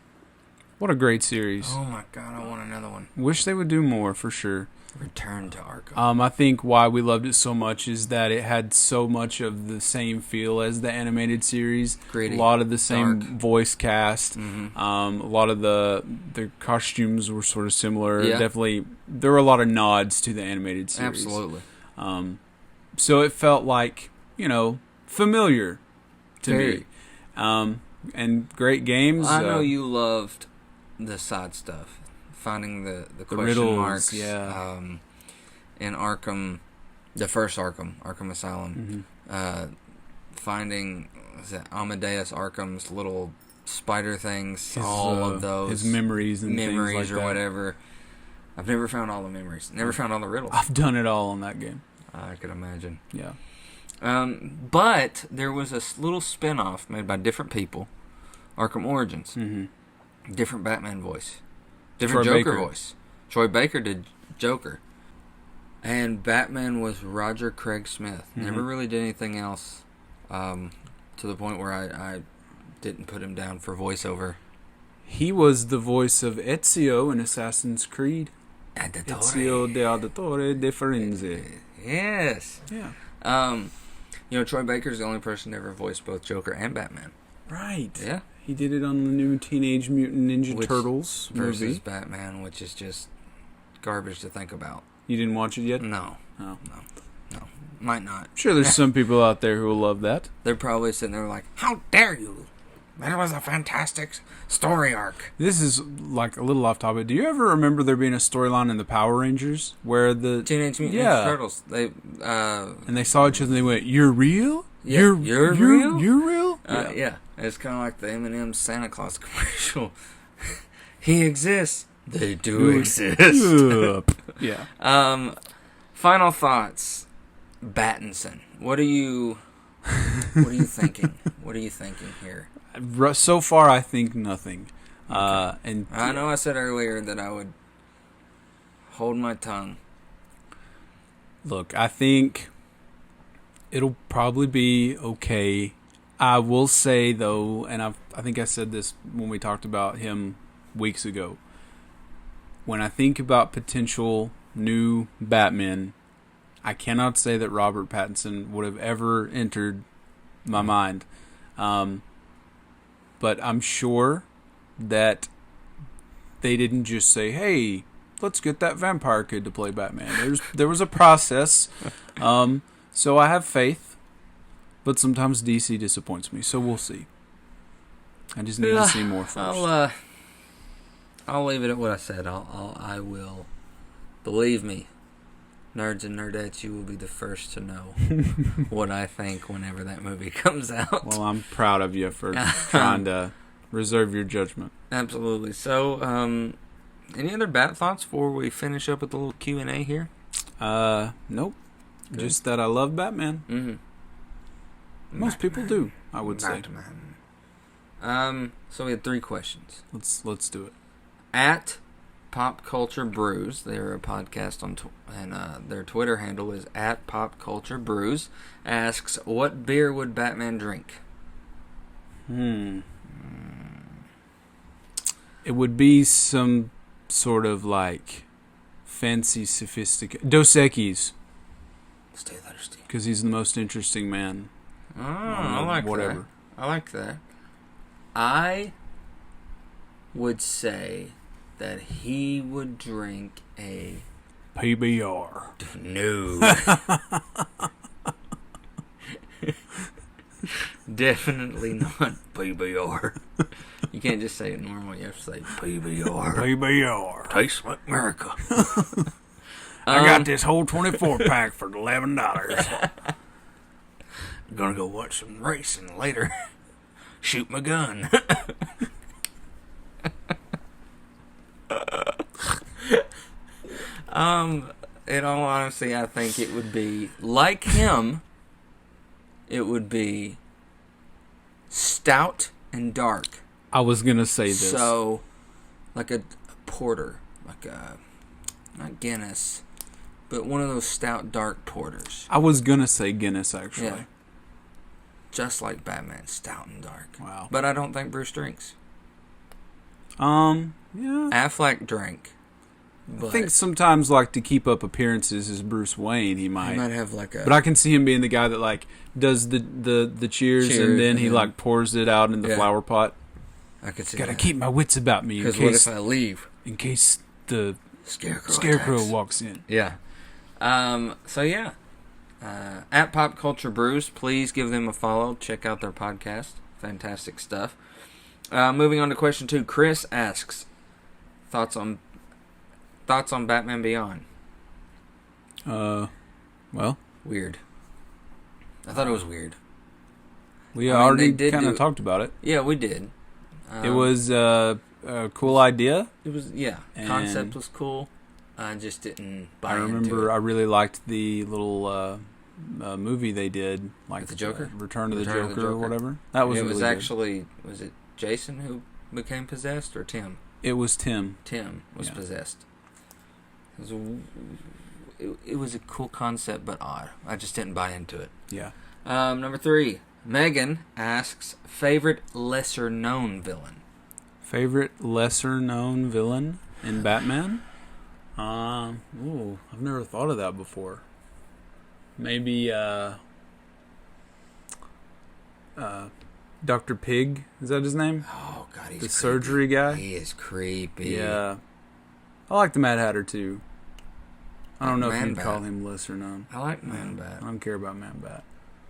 What a great series. Oh my God, I want another one. Wish they would do more, for sure. Return to Arkham. I think why we loved it so much is that it had so much of the same feel as the animated series. Gritty, a lot of the same voice cast. A lot of the costumes were sort of similar. Yeah. Definitely, there were a lot of nods to the animated series. Absolutely. So it felt like, familiar to me. And great games. I know you loved the side stuff. Finding the question riddles, marks, in Arkham, the first Arkham Asylum, finding Amadeus Arkham's little spider things, all of those, his memories and things like or that. whatever. I've never found all the memories. Never found all the riddles. I've done it all in that game. I could imagine. Yeah. But there was a little spin-off made by different people, Arkham Origins, different Batman voice. Different Troy Joker Baker. voice. Troy Baker did Joker. And Batman was Roger Craig Smith. Never really did anything else to the point where I didn't put him down for voiceover. He was the voice of Ezio in Assassin's Creed. Ezio de Auditore de Firenze. Yes. Yeah. Troy Baker's the only person to ever voice both Joker and Batman. Right. Yeah. He did it on the new Teenage Mutant Ninja Turtles versus movie. Batman, which is just garbage to think about. You didn't watch it yet? No. Oh. No. Might not. I'm sure there's some people out there who will love that. They're probably sitting there like, how dare you? That was a fantastic story arc. This is like a little off topic. Do you ever remember there being a storyline in the Power Rangers where the Teenage Mutant Ninja Turtles, and they saw each other and they went, "You're real? Yeah, you're real? You're real?" Yeah. It's kind of like the M&M Santa Claus commercial. He exists. They do exist. Yeah. Final thoughts. Battinson. What are you thinking? What are you thinking here? So far, I think nothing. And I know I said earlier that I would hold my tongue. Look, I think it'll probably be okay. I will say, though, and I think I said this when we talked about him weeks ago, when I think about potential new Batman, I cannot say that Robert Pattinson would have ever entered my mind. But I'm sure that they didn't just say, "Hey, let's get that vampire kid to play Batman." There was a process. So I have faith, but sometimes DC disappoints me. So we'll see. I just need to see more first. I'll leave it at what I said. I will. Believe me, nerds and nerdettes, you will be the first to know what I think whenever that movie comes out. Well, I'm proud of you for trying to reserve your judgment. Absolutely. So, any other bat thoughts before we finish up with a little Q&A here? Nope. Good. Just that I love Batman. Mm-hmm. Most people do, I would say. So we had 3 questions. Let's do it. At Pop Culture Brews, they're a podcast on, and their Twitter handle is at Pop Culture Brews. Asks, what beer would Batman drink? It would be some sort of like fancy, sophisticated Dos Equis. Stay thirsty. Because he's the most interesting man. Oh, I like whatever. that. I like that. I would say that he would drink a PBR. No. Definitely not PBR. You can't just say it normal. You have to say PBR. PBR. Tastes like America. I got this whole 24-pack for $11. I'm gonna go watch some racing later. Shoot my gun. In all honesty, I think it would be like him. It would be stout and dark. I was gonna say this. So, like a porter, like a not Guinness, but one of those stout dark porters. I was gonna say Guinness actually. Yeah. Just like Batman, stout and dark. Wow. But I don't think Bruce drinks. Yeah. Affleck drank. I think sometimes, like, to keep up appearances as Bruce Wayne, he might have like a... But I can see him being the guy that, like, does the cheers and then he, like, pours it out in the flower pot. I could see Gotta keep my wits about me. Because what if I leave? In case the Scarecrow attacks. Walks in. Yeah. So, yeah. At Pop Culture Brews, please give them a follow. Check out their podcast. Fantastic stuff. Moving on to question 2. Chris asks, thoughts on Batman Beyond? Well, weird. I thought it was weird. We already kind of talked about it. Yeah, we did. It was a cool idea. It was, concept was cool. I just didn't buy into it. I remember I really liked the little movie they did, like the Joker, Return of the Joker or whatever. That was. It was really actually good. Was it Jason who became possessed or Tim? It was Tim. Tim was possessed. It was a cool concept, but odd. I just didn't buy into it. Yeah. Number 3, Megan asks, favorite lesser-known villain? Favorite lesser-known villain in Batman? I've never thought of that before. Maybe, Dr. Pig, is that his name? Oh, God, he's the creepy. surgery guy? He is creepy. Yeah. I like the Mad Hatter, too. I don't know if you'd Man-Bat. call him lesser known. I like Man-Bat. I don't care about Man-Bat.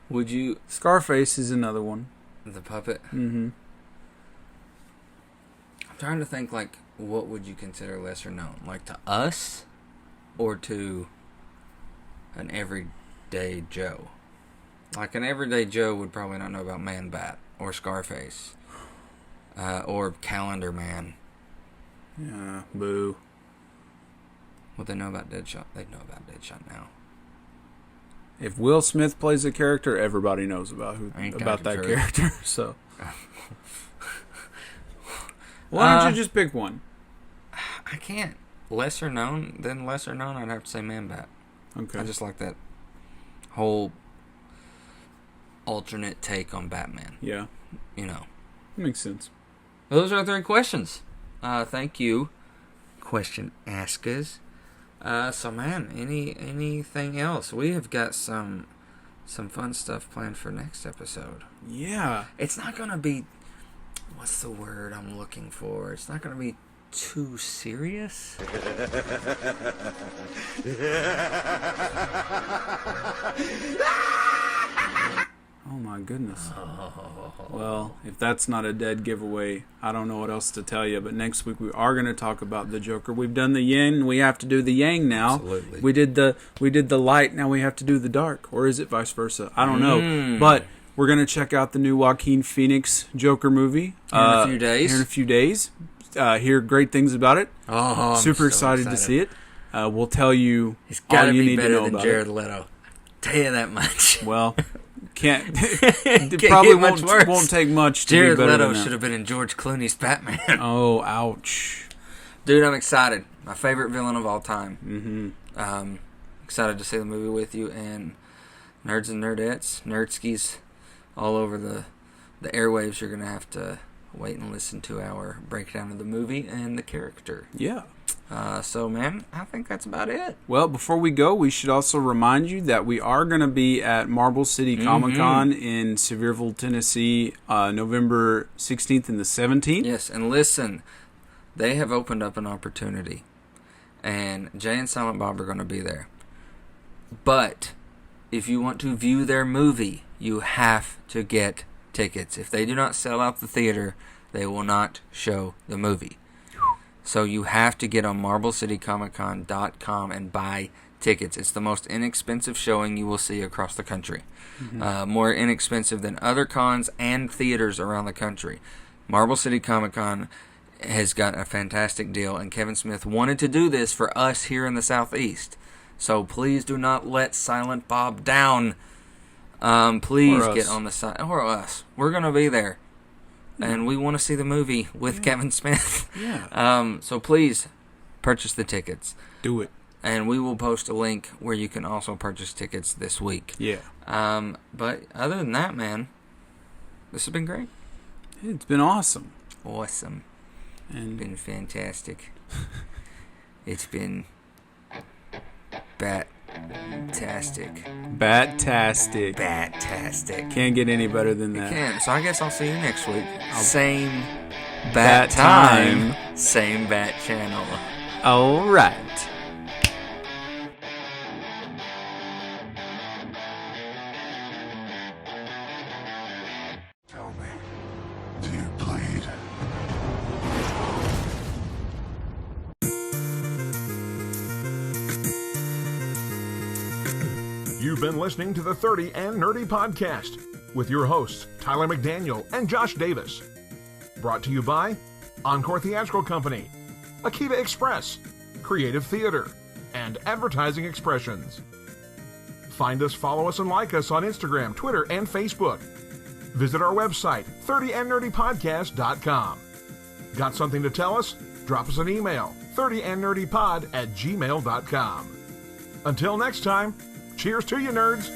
Would you... Scarface is another one. The puppet? Mm-hmm. I'm trying to think, like, what would you consider lesser known? Like, to us? Or to an everyday Joe? Like, an everyday Joe would probably not know about Man-Bat or Scarface. Or Calendar Man. Yeah, boo. Would they know about Deadshot? They'd know about Deadshot now. If Will Smith plays a character, everybody knows about that true. character. So, why don't you just pick one? I can't. Lesser known, then lesser known, I'd have to say Man-Bat. Okay. I just like that whole alternate take on Batman. Yeah. You know. Makes sense. Those are our 3 questions. Thank you, question askers. So man, anything else? We have got some fun stuff planned for next episode. Yeah. It's not gonna be, what's the word I'm looking for? It's not gonna be too serious. Oh my goodness. Well, if that's not a dead giveaway, I don't know what else to tell you. But next week we are going to talk about the Joker. We've done the yin, we have to do the yang now. Absolutely. We did the light, now we have to do the dark, or is it vice versa? I don't know. But we're going to check out the new Joaquin Phoenix Joker movie Here in a few days. Here in a few days. Hear great things about it. Oh, I'm super so excited to see it. We'll tell you It's all gotta you be need to better know than about Jared it. Leto. Tell you that much. Well, it Can't probably get much worse. won't take much to Jared be better Leto than that. should have been in George Clooney's Batman. Oh, ouch. Dude, I'm excited. My favorite villain of all time. Mm-hmm. Excited to see the movie with you, and nerds and nerdettes, nerdskis all over the airwaves. You're going to have to wait and listen to our breakdown of the movie and the character. Yeah. So, man, I think that's about it. Well, before we go, we should also remind you that we are going to be at MarbleCity ComiCon in Sevierville, Tennessee, November 16th and the 17th. Yes, and listen, they have opened up an opportunity, and Jay and Silent Bob are going to be there. But if you want to view their movie, you have to get tickets. If they do not sell out the theater, they will not show the movie. So you have to get on MarbleCityComicCon.com and buy tickets. It's the most inexpensive showing you will see across the country. More inexpensive than other cons and theaters around the country. Marble City Comic-Con has got a fantastic deal, and Kevin Smith wanted to do this for us here in the Southeast. So please do not let Silent Bob down. Please get on the side. Or us. We're going to be there. And we want to see the movie with Kevin Smith. Yeah. So please purchase the tickets. Do it. And we will post a link where you can also purchase tickets this week. Yeah. But other than that, man, this has been great. It's been awesome. Awesome. And Been fantastic. It's been bat-tastic. bat-tastic. Bat-tastic. Can't get any better than that. Can. So I guess I'll see you next week. Same Bat bat time, same bat channel. All right. Tell me, do you bleed? You've been listening to the 30 and Nerdy Podcast with your hosts, Tyler McDaniel and Josh Davis. Brought to you by Encore Theatrical Company, Akita Express, Creative Theater, and Advertising Expressions. Find us, follow us, and like us on Instagram, Twitter, and Facebook. Visit our website, 30andnerdypodcast.com. Got something to tell us? Drop us an email, 30andnerdypod@gmail.com. Until next time, cheers to you, nerds!